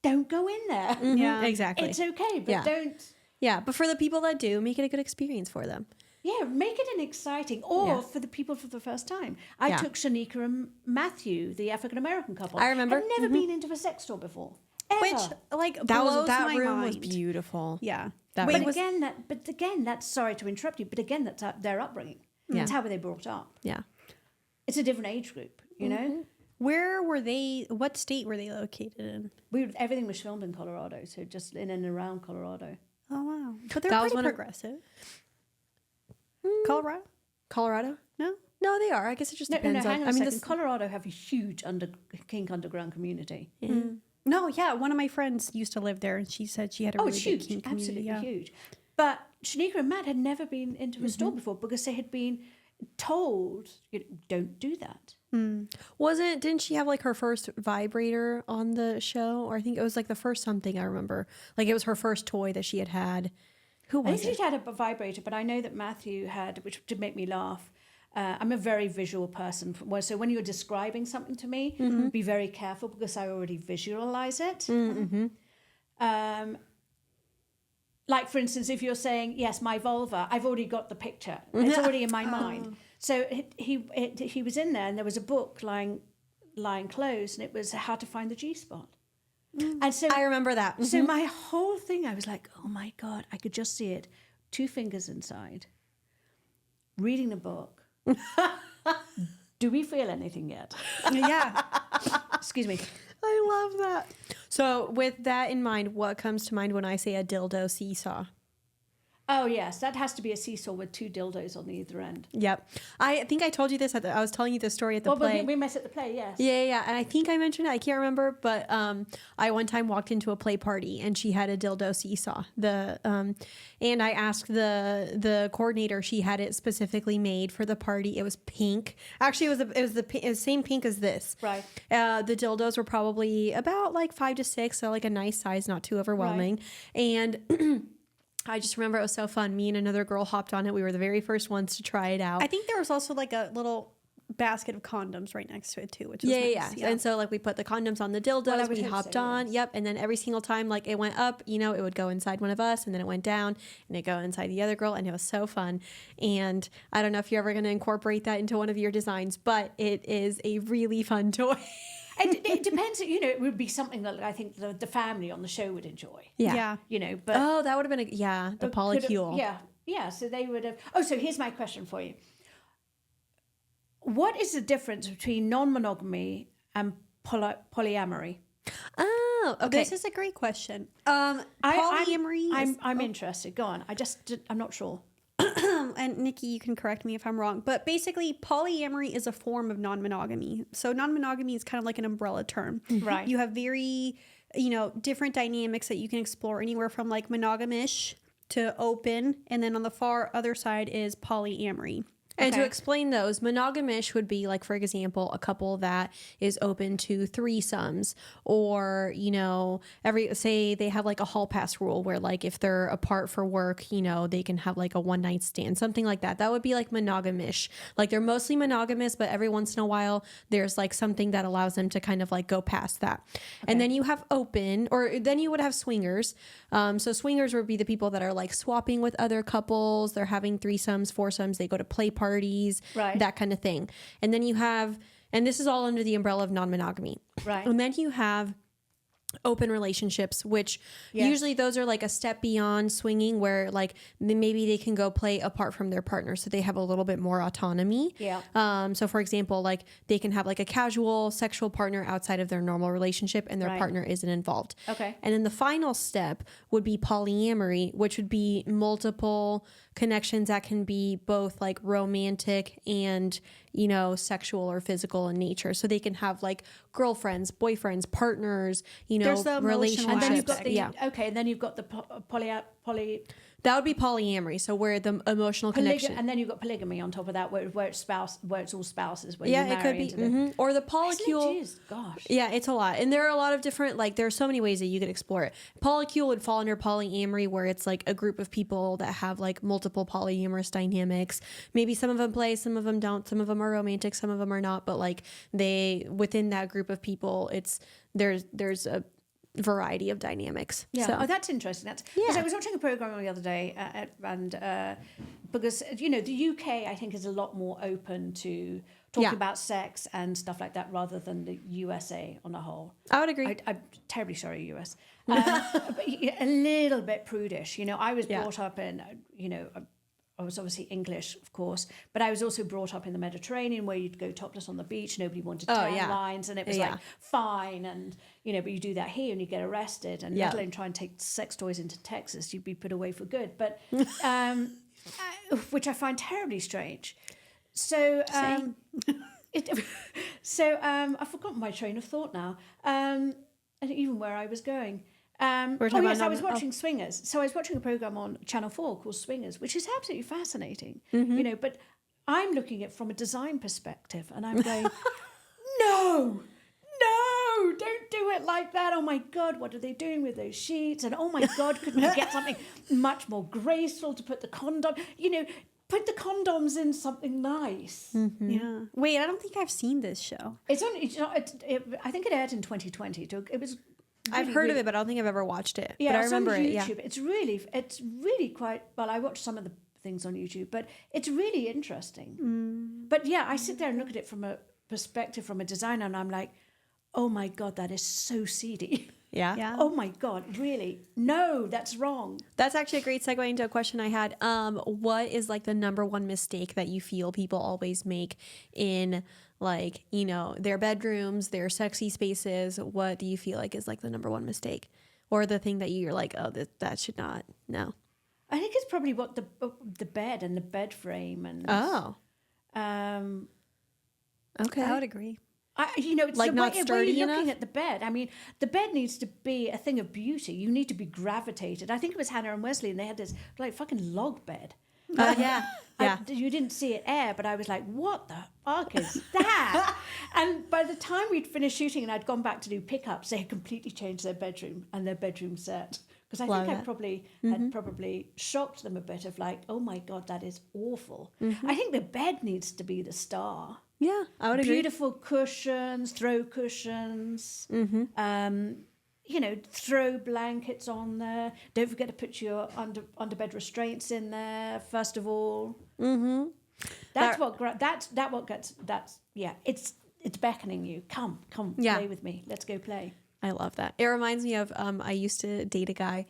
don't go in there. Yeah, exactly. It's okay, but don't... Yeah, but for the people that do, make it a good experience for them. Yeah, make it an exciting, or for the people for the first time. I took Shanika and Matthew, the African-American couple. I remember. Had never been into a sex store before. Ever. Which like That blows that my room mind. was beautiful. Yeah. That Wait, room But again, that's sorry to interrupt you, but again, that's their upbringing. That's how they brought up. Yeah. It's a different age group, you know? Where were they? What state were they located in? Everything was filmed in Colorado, so just in and around Colorado. Oh wow! But they're That was pretty one of- progressive. Colorado? Colorado? No. No, they are. I guess it just No, depends hang on on. a second. Colorado have a huge kink underground community. No, yeah. One of my friends used to live there, and she said she had a Oh, really it's big huge, kink community. absolutely Yeah. huge. But Shanika and Matt had never been into a store before because they had been told, don't do that. Didn't she have like her first vibrator on the show? Or I think it was like the first something I remember. Like it was her first toy that she had. Who I was think it? she'd had a vibrator, but I know that Matthew had, which did make me laugh. I'm a very visual person. So when you're describing something to me, be very careful because I already visualize it. Like, for instance, if you're saying, yes, my vulva, I've already got the picture. It's already in my mind. So he was in there and there was a book lying closed and it was How to Find the G-Spot. And so I remember that. So my whole thing, I was like, oh my God, I could just see it. 2 fingers inside, reading the book. Do we feel anything yet? Yeah. Excuse me. I love that. So with that in mind, what comes to mind when I say a dildo seesaw? Oh, yes. That has to be a seesaw with 2 dildos on either end. Yep. I think I told you this. I was telling you this story at the play. But we met at the play, yes. Yeah. And I think I mentioned it. I can't remember. But I one time walked into a play party and she had a dildo seesaw. And I asked the coordinator, she had it specifically made for the party. It was pink. Actually, it was the same pink as this. Right. The dildos were probably about like 5 to 6. So like a nice size, not too overwhelming. Right. And I just remember it was so fun. Me and another girl hopped on it. We were the very first ones to try it out. I think there was also like a little basket of condoms right next to it too, which was nice. Yeah. And so like we put the condoms on the dildos, we hopped on. Yes. Yep. And then every single time like it went up, it would go inside one of us and then it went down and it'd go inside the other girl and it was so fun. And I don't know if you're ever going to incorporate that into one of your designs, but it is a really fun toy. It depends. It would be something that I think the family on the show would enjoy. Yeah. But that would have been the polycule. Yeah. So they would have. Oh, so here's my question for you. What is the difference between non-monogamy and polyamory? Oh, okay. This is a great question. Polyamory. I'm interested. Go on. I'm not sure. And Nikki, you can correct me if I'm wrong, but basically polyamory is a form of non-monogamy. So non-monogamy is kind of like an umbrella term. Right. You have very, different dynamics that you can explore, anywhere from like monogamish to open. And then on the far other side is polyamory. And to explain those, monogamish would be like, for example, a couple that is open to threesomes, or, say they have like a hall pass rule where like if they're apart for work, they can have like a one night stand, something like that. That would be like monogamish. Like they're mostly monogamous, but every once in a while there's like something that allows them to kind of like go past that. Okay. And then you have open, or then you would have swingers. So swingers would be the people that are like swapping with other couples. They're having threesomes, foursomes. They go to play parties, right, that kind of thing. And then you have, and this is all under the umbrella of non-monogamy. Right. And then you have open relationships, which usually those are like a step beyond swinging, where like maybe they can go play apart from their partner, so they have a little bit more autonomy. So for example, like they can have like a casual sexual partner outside of their normal relationship and their partner isn't involved. Okay. And then the final step would be polyamory, which would be multiple connections that can be both like romantic and sexual or physical in nature. So they can have like girlfriends, boyfriends, partners, There's the relationships. And then you've got the and then you've got the poly. That would be polyamory. So where the emotional connection, and then you've got polygamy on top of that, where it's all spouses. Where it could be, or the polycule. Jeez, gosh. Yeah, it's a lot, and there are a lot of different. Like there are so many ways that you could explore it. Polycule would fall under polyamory, where it's like a group of people that have like multiple polyamorous dynamics. Maybe some of them play, some of them don't. Some of them are romantic, some of them are not. But like within that group of people, there's a variety of dynamics. Yeah. So. Oh, that's interesting. Because I was watching a program the other day, because the UK I think is a lot more open to talking about sex and stuff like that rather than the USA on a whole. I would agree. I'm terribly sorry, US, but a little bit prudish. I was brought up in I was obviously English, of course, but I was also brought up in the Mediterranean, where you'd go topless on the beach. Nobody wanted tan lines, and it was like fine. And but you do that here, and you get arrested. And let alone try and take sex toys into Texas, you'd be put away for good. But which I find terribly strange. So I've forgotten my train of thought now, and even where I was going. I was watching Swingers. So I was watching a program on Channel 4 called Swingers, which is absolutely fascinating. Mm-hmm. But I'm looking at it from a design perspective, and I'm going, no, don't do it like that. Oh my God, what are they doing with those sheets? And oh my God, couldn't we get something much more graceful to put the condom? put the condoms in something nice. Yeah. Wait, I don't think I've seen this show. It's only, I think it aired in 2020. It was. I've heard of it, but I don't think I've ever watched it. Yeah, but I it's on remember it. YouTube. Yeah. It's really quite. Well, I watched some of the things on YouTube, but it's really interesting. But yeah, I sit there and look at it from a perspective from a designer, and I'm like, oh my god, that is so seedy. Yeah. Yeah. Oh my god, really? No, that's wrong. That's actually a great segue into a question I had. What is like the number one mistake that you feel people always make in like, you know, their bedrooms, their sexy spaces? What do you feel like is like the number one mistake? Or the thing that you're like, oh, that should not, no. I think it's probably what the bed and the bed frame and Okay. I would agree. it's Like the not way sturdy you're looking enough? at the bed. I mean, the bed needs to be a thing of beauty. You need to be gravitated. I think it was Hannah and Wesley, and they had this like fucking log bed. Yeah. Yeah. You didn't see it air, but I was like, what the fuck is that? And by the time we'd finished shooting and I'd gone back to do pickups, they had completely changed their bedroom and their bedroom set. Because I Love think I it. probably had probably shocked them a bit of like, oh my God, that is awful. I think the bed needs to be the star. Yeah. I would agree. Beautiful cushions, throw cushions. Throw blankets on there. Don't forget to put your underbed restraints in there. First of all, that's it's beckoning you. Come, Yeah. play with me. Let's go play. I love that. It reminds me of I used to date a guy,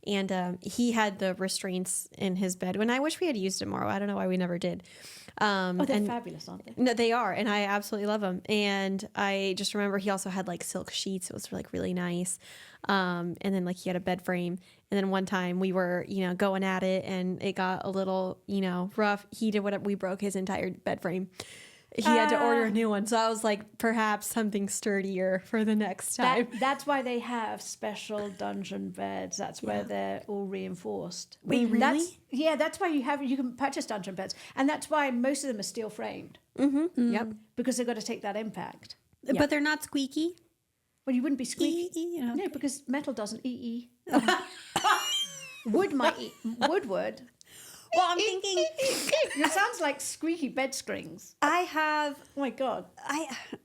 and he had the restraints in his bed. When I wish we had used it more. I don't know why we never did. They're fabulous, aren't they? No, they are, and I absolutely love them. And I just remember he also had like silk sheets. It was like really nice. And then like he had a bed frame. And then one time we were, going at it, and it got a little, rough. He did whatever. We broke his entire bed frame. He had to order a new one. So I was like, perhaps something sturdier for the next time. That's why they have special dungeon beds. That's where they're all reinforced. Wait, really? That's why you can purchase dungeon beds, and that's why most of them are steel framed Yep. because they've got to take that impact. But they're not squeaky. Well, you wouldn't be squeaky. No, because metal doesn't Wood might eat. Wood. Well, I'm thinking It sounds like squeaky bed springs. I have Oh my god.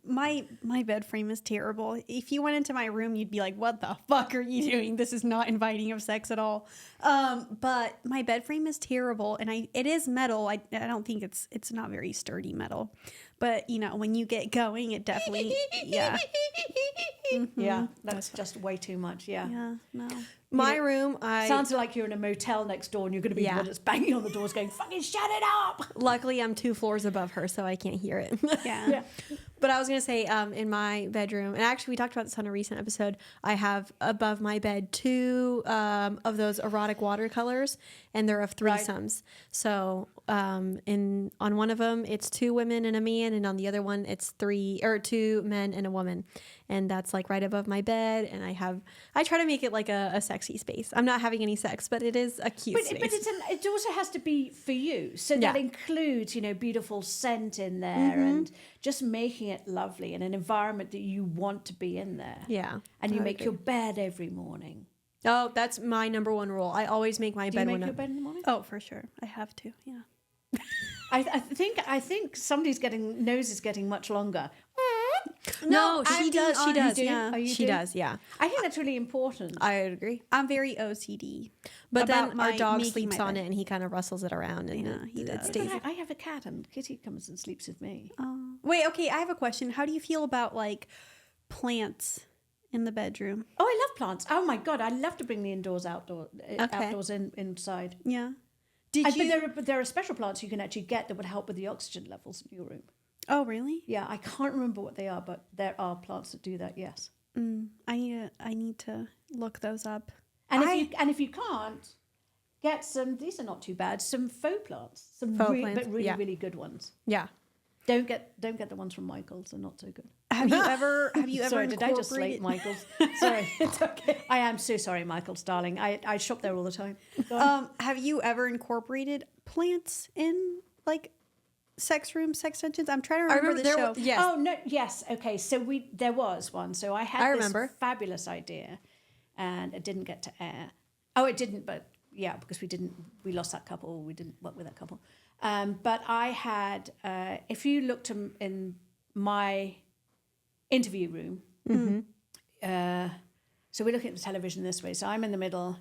my bed frame is terrible. If you went into my room, you'd be like, "What the fuck are you doing? This is not inviting of sex at all." But my bed frame is terrible, and it is metal. I don't think it's not very sturdy metal. But when you get going, it definitely yeah. Yeah, that's just way too much. Yeah, no. My room, Sounds like you're in a motel next door and you're going to be the one that's banging on the doors going, fucking shut it up. luckily I'm 2 floors above her, so I can't hear it. Yeah. But I was going to say, in my bedroom, and actually we talked about this on a recent episode, I have above my bed 2 of those erotic watercolors, and they're of threesomes. So on one of them, it's 2 women and a man, and on the other one, it's 2 men and a woman. And that's like right above my bed, and I try to make it like a sexy space. I'm not having any sex, but it is a cute space. But it also has to be for you. So that includes, beautiful scent in there and just making it lovely in an environment that you want to be in there. Yeah. And you make your bed every morning. Oh, that's my number 1 rule. I always make my Do bed you when make your bed in the morning? Oh, for sure. I have to. Yeah. I think somebody's nose is getting much longer. No, she does. She does. Yeah. Oh, you She do? does. Yeah. I think that's really important. I would agree. I'm very OCD. But about then our dog making sleeps my on bed. it, and he kind of rustles it around, and he it does. stays. I have a cat and Kitty comes and sleeps with me. Wait, okay, I have a question. How do you feel about like plants in the bedroom? Oh, I love plants. Oh my god, I love to bring the outdoors inside. Yeah. But there are special plants you can actually get that would help with the oxygen levels in your room. Oh, really? Yeah, I can't remember what they are, but there are plants that do that. Yes. I need to look those up. And if you can't, get some. These are not too bad. Some faux plants. Some Faux plants, plants, but really yeah. really good ones. Yeah. Don't get the ones from Michael's. They're not so good. Have you ever Sorry, did I just slate incorporated- Michael's? Sorry, it's okay. I am so sorry, Michael's darling. I shop there all the time. Go on. have you ever incorporated plants in like sex rooms, sex dungeons? I'm trying to remember the show. Yes. Oh no, yes, okay. So there was one. So I had this remember. fabulous idea, and it didn't get to air. Oh, it didn't, but yeah, because we lost that couple. We didn't work with that couple. But I had, if you looked in my interview room, so we're looking at the television this way. So I'm in the middle.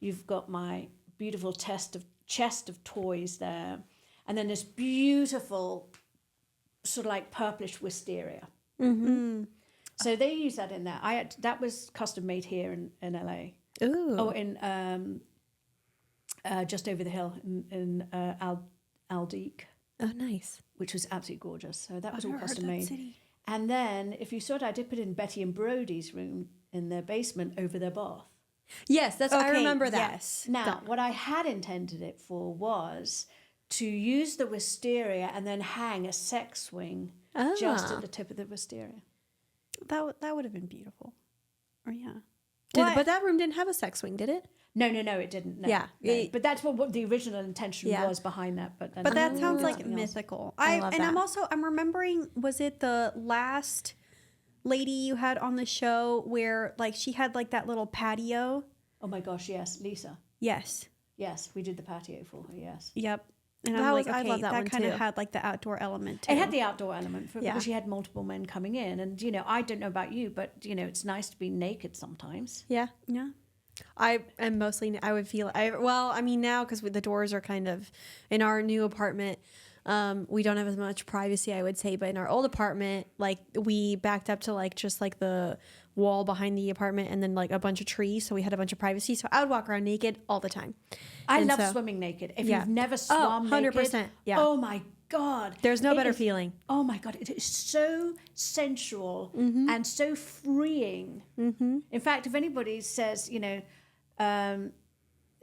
You've got my beautiful chest of toys there. And then this beautiful sort of like purplish wisteria. So they use that in there. That was custom made here in LA. Ooh. Oh, in just over the hill in Aldeek, Oh, nice. which was absolutely gorgeous. So that was all never heard custom that made. city. And then if you saw it, I did put it in Betty and Brody's room in their basement over their bath. Yes, I Okay, remember that. yes. Now, what I had intended it for was to use the wisteria and then hang a sex swing just at the tip of the wisteria. That would have been beautiful. Or yeah. But that room didn't have a sex swing, did it? No, it didn't. No, Yeah. no. But that's what the original intention Yeah. was behind that. But that sounds like something else. mythical. I love that. I'm remembering, was it the last lady you had on the show where like she had like that little patio? Oh my gosh, yes, Lisa. Yes. Yes, we did the patio for her, yes. Yep. And That I'm was- like, I okay, love that one kind of too. had like the outdoor element too. It had the outdoor element Yeah. because she had multiple men coming in. And, I don't know about you, but, it's nice to be naked sometimes. Yeah. Yeah. I am mostly, I would feel, now because the doors are kind of, in our new apartment, we don't have as much privacy, I would say, but in our old apartment, like we backed up to like just like the wall behind the apartment and then like a bunch of trees. So we had a bunch of privacy. So I would walk around naked all the time. I And love so- swimming naked. If Yeah. you've never swum 100%, naked, yeah. oh my God. There's no It better is- feeling. Oh my God, it is so sensual and so freeing. In fact, if anybody says,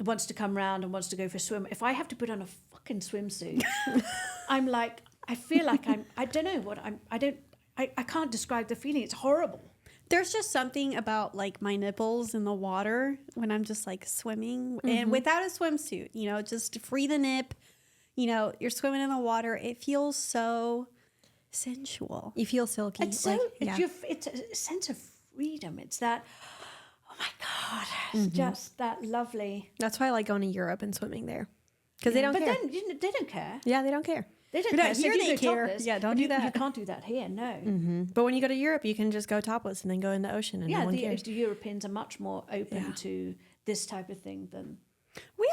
wants to come round and wants to go for a swim, if I have to put on a fucking swimsuit, I'm like, I feel like I don't know what I can't describe the feeling. It's horrible. There's just something about like my nipples in the water when I'm just like swimming and without a swimsuit, just free the nip, you're swimming in the water. It feels so sensual. You feel silky. It's so like, yeah. it's a sense of freedom. It's that, oh my God, it's just that lovely. That's why I like going to Europe and swimming there. Because they don't But care. then they don't care. Yeah, they don't care. They don't No, care. So here you they go care. topless, Yeah, don't but do you that. can't do that here. No. But when you go to Europe, you can just go topless and then go in the ocean and no Yeah, one cares. the Europeans are much more open Yeah. to this type of thing than. We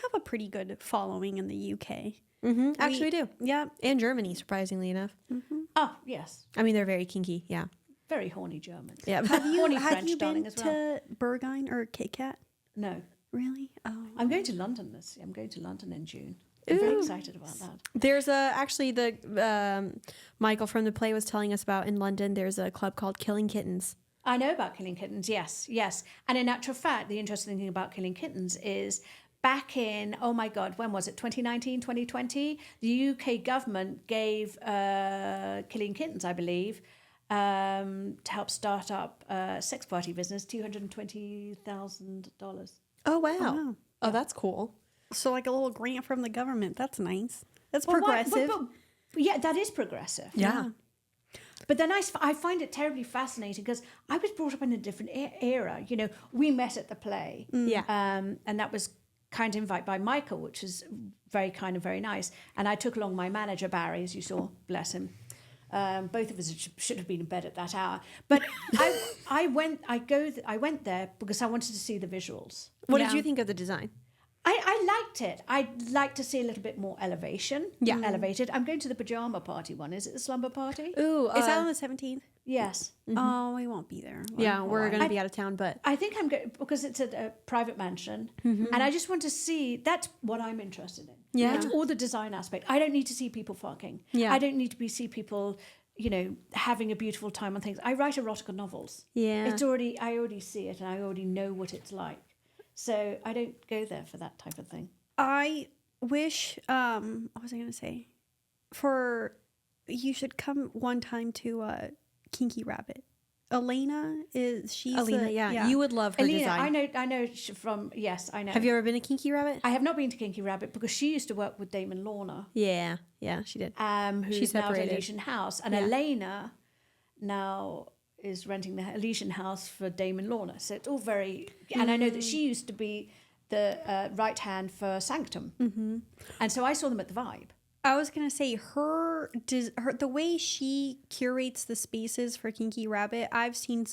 have a pretty good following in the UK. Actually, we do. Yeah. And Germany, surprisingly enough. Oh yes, I mean, they're very kinky. Yeah. very horny Germans. Yeah. Horny Have French you darling been as well. to Berghain or Kit Kat? No, Really? Oh. I'm going to London I'm going to London in June. I'm very excited about that. There's actually the Michael from the play was telling us about in London. There's a club called Killing Kittens. I know about Killing Kittens, yes. And in actual fact, the interesting thing about Killing Kittens is back in, oh my God, when was it? 2019, 2020? The UK government gave Killing Kittens, I believe, to help start up a sex party business, $220,000. Oh wow! wow. Oh, that's cool. So like a little grant from the government. That's nice. That's Well, why- progressive. yeah, that is progressive. Yeah. But then I find it terribly fascinating because I was brought up in a different era. We met at the play. Yeah. And that was kind of invited by Michael, which is very kind of very nice. And I took along my manager, Barry, as you saw, bless him. Both of us should have been in bed at that hour. But I went there because I wanted to see the visuals. What Yeah. did you think of the design? I liked it. I'd like to see a little bit more elevation. Yeah. Elevated. I'm going to the pajama party one. Is it the slumber party? Ooh, Is that on the 17th? Yes. Oh, we won't be there. yeah, we're gonna I- be out of town, but I think I'm going because it's a private mansion, and I just want to see. That's what I'm interested in. Yeah. It's all the design aspect. I don't need to see people fucking. Yeah. I don't need to see people, having a beautiful time on things. I write erotica novels. yeah, I already see it, and I already know what it's like. So I don't go there for that type of thing. I wish, what was I going to say? You should come one time to Kinky Rabbit. She's Alina. Yeah. You would love her Alina, design. I know from yes, I know. Have you ever been to Kinky Rabbit? I have not been to Kinky Rabbit because she used to work with Damon Lorna. Yeah, she did. Who's She's now at separated. Elysian House. And Yeah. Elena now is renting the Elysian House for Damon Lorna. So it's all very... And I know that she used to be the right hand for Sanctum. Mm-hmm. And so I saw them at the Vibe. I was gonna say her the way she curates the spaces for Kinky Rabbit. I've seen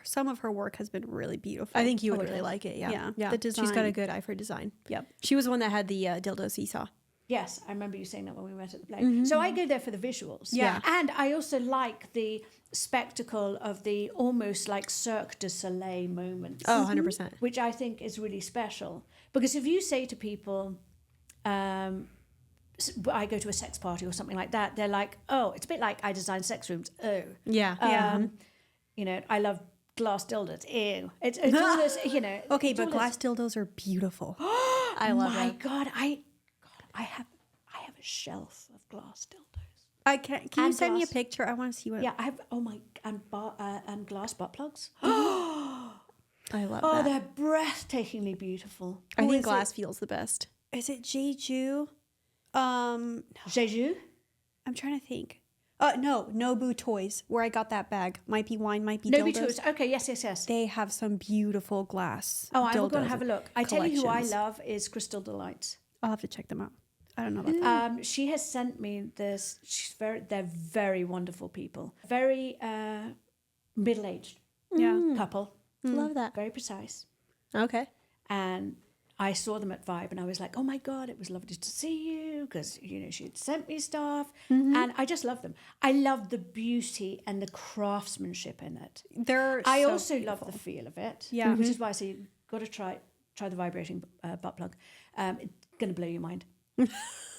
some of her work has been really beautiful. I think you would really like it. Yeah. Yeah. The She's got a design. good eye for design. Yep. She was the one that had the dildo seesaw. Yes, I remember you saying that when we met at the play. So I go there for the visuals. Yeah. And I also like the spectacle of the almost like Cirque du Soleil moments. Oh, 100%. Which I think is really special. Because if you say to people, I go to a sex party or something like that, they're like, oh, it's a bit like I design sex rooms. Oh. Yeah. You know, I love glass dildos. Ew. It's all this, you know. Okay, it's all but this- glass dildos are beautiful. I love my it. God, I have a shelf of glass dildos. Can you And send me a glass. picture? I want to see what. Yeah, I have. Oh my, and glass butt plugs. I love Oh, that. they're breathtakingly beautiful. I Who think is glass feels the best. Is it Jeju? Jeju? I'm trying to think. No, Nobu Toys, where I got that bag. Might be wine, might be No, dildos. okay, yes. They have some beautiful glass. Oh, I'm going to dildos have a look. I tell you who I collections. love is Crystal Delights. I'll have to check them out. I don't know about that. She has sent me this. They're very wonderful people. Very middle-aged Yeah. couple. Love that. Very precise. Okay. And I saw them at Vibe and I was like, oh my God, it was lovely to see you because, you know, she had sent me stuff. And I just love them. I love the beauty and the craftsmanship in it. I so also beautiful. love the feel of it. Yeah. Which is why I say you've got to try the vibrating butt plug. It's going to blow your mind.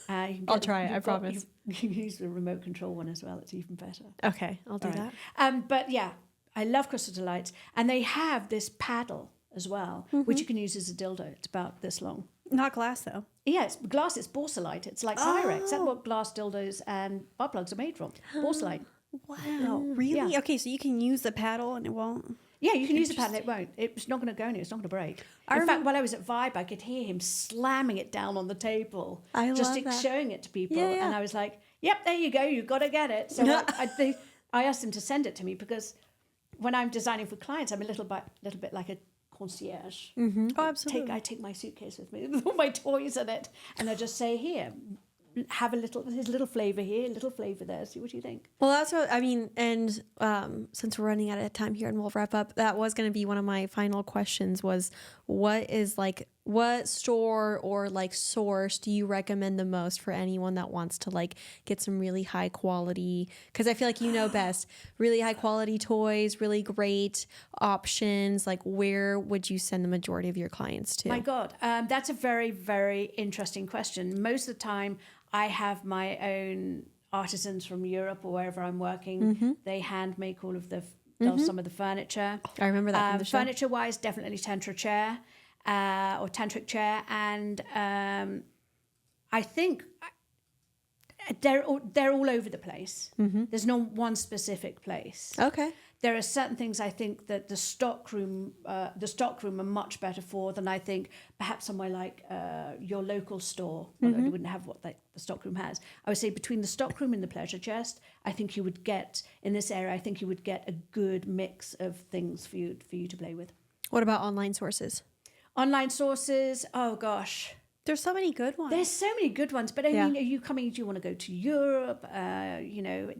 I'll try it, I promise. You can use the remote control one as well. It's even better. Okay. I'll do All that. right. But yeah, I love Crystal Delights. And they have this paddle as well, which you can use as a dildo. It's about this long. Not glass though. Yeah, it's glass. It's porcelain. It's like Pyrex. That's what glass dildos and butt plugs are made from. Porcelain. Wow. Really? Yeah. Okay, so you can use the paddle and it won't. Yeah, you can use the paddle. It won't. It's not going to go anywhere. It's not going to break. In fact, while I was at Vibe, I could hear him slamming it down on the table, I just love that. showing it to people. Yeah, yeah. And I was like, "Yep, there you go. You've got to get it." So I asked him to send it to me because when I'm designing for clients, I'm a little bit like a concierge. Oh, absolutely. I take my suitcase with me with all my toys in it, and I just say, "Here, have there's a little flavor here, a little flavor there. See what you think." Well, that's what I mean. And since we're running out of time here and we'll wrap up, that was going to be one of my final questions was what store or like source do you recommend the most for anyone that wants to like get some really high quality, because I feel like you know best, really high quality toys, really great options. Like where would you send the majority of your clients to? My God, that's a very, very interesting question. Most of the time, I have my own artisans from Europe or wherever I'm working. They hand make all of some of the furniture. I remember that from the show. Furniture-wise, definitely Tantra chair or tantric chair, and I think they're all over the place. There's no one specific place. Okay. There are certain things I think that the stockroom are much better for than I think perhaps somewhere like your local store, although they wouldn't have what the stockroom has. I would say between the stockroom and the pleasure chest, I think you would get, in this area, I think you would get a good mix of things for you to play with. What about online sources? Online sources, oh gosh. There's so many good ones. There's so many good ones, but I mean, are you coming? Do you want to go to Europe? You know,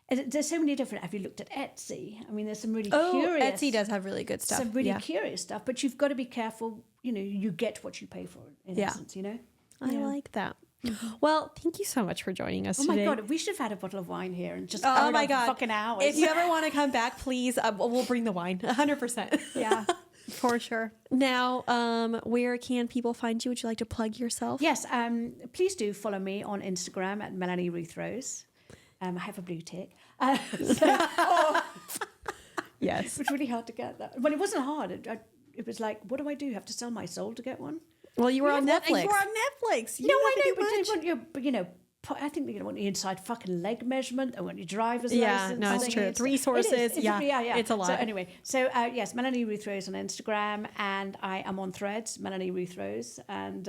there's so many different. Have you looked at Etsy? I mean, there's some really curious. Etsy does have really good stuff. Some really curious stuff, but you've got to be careful. You know, you get what you pay for. In essence, you know. I like that. Well, thank you so much for joining us Oh my today. God, we should have had a bottle of wine here and just. Oh my God! fucking hours. If you ever want to come back, please, we'll bring the wine. 100%. Yeah, for sure. Now, where can people find you? Would you like to plug yourself? Yes, please do follow me on Instagram at Melanie Ruth Rose. I have a blue tick. Yes. It's really hard to get that. Well, it wasn't hard. It was like, what do I do? Have to sell my soul to get one? Well, you were on Netflix. You were on Netflix. No, I know, but they want your, I think they're going to want your inside fucking leg measurement. They want your driver's license. No, it's thing. true. 3 sources. It's a lot. So anyway, yes, Melanie Ruth Rose on Instagram, and I am on Threads, Melanie Ruth Rose, and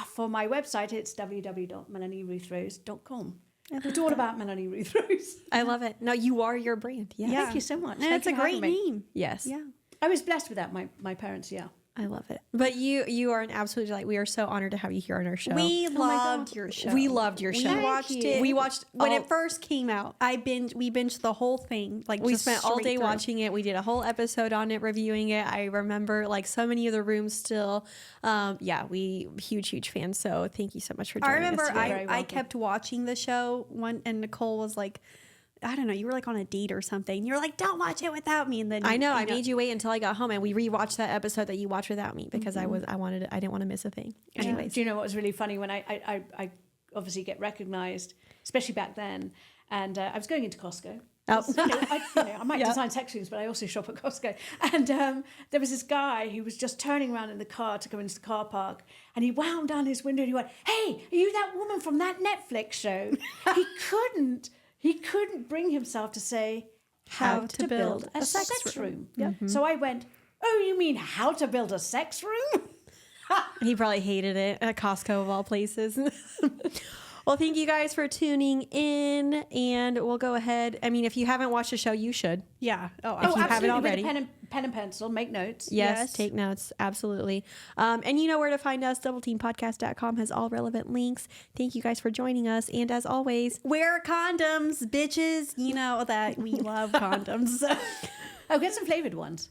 for my website, it's www.melanieRuthRose.com. It's all about Melanie Ruth Rose. I love it. No, you are your brand. Yes. Thank you so much. And it's a great name. Yes. Yeah. I was blessed with that. My parents, yeah. I love it. But you are an absolute delight. We are so honored to have you here on our show. We my loved God. your show. We loved your show. We watched it. We watched when all- it first came out. We binged the whole thing. Like we just spent all straight day through. watching it. We did a whole episode on it, reviewing it. I remember like so many of the rooms still. We huge fans. So thank you so much for I joining remember us today. I kept watching the show and Nicole was like, I don't know, you were like on a date or something. You're like, don't watch it without me. And then I know. I made you wait until I got home, and we rewatched that episode that you watched without me because I didn't want to miss a thing. Anyways, Do you know what was really funny when I obviously get recognised, especially back then, and I was going into Costco. Oh. I might design sex rooms, but I also shop at Costco. And there was this guy who was just turning around in the car to go into the car park, and he wound down his window and he went, "Hey, are you that woman from that Netflix show?" He couldn't bring himself to say how to build a sex room. So I went, "Oh, you mean how to build a sex room?" he probably hated it at Costco of all places. Well, thank you guys for tuning in, and we'll go ahead. I mean, if you haven't watched the show, you should. Yeah. If you absolutely. haven't already. With a pen and pencil, make notes. Yes, take notes. Absolutely. And you know where to find us. DoubleTeamPodcast.com has all relevant links. Thank you guys for joining us. And as always, Wear condoms, bitches. You know that we love condoms. Oh, get some flavoured ones.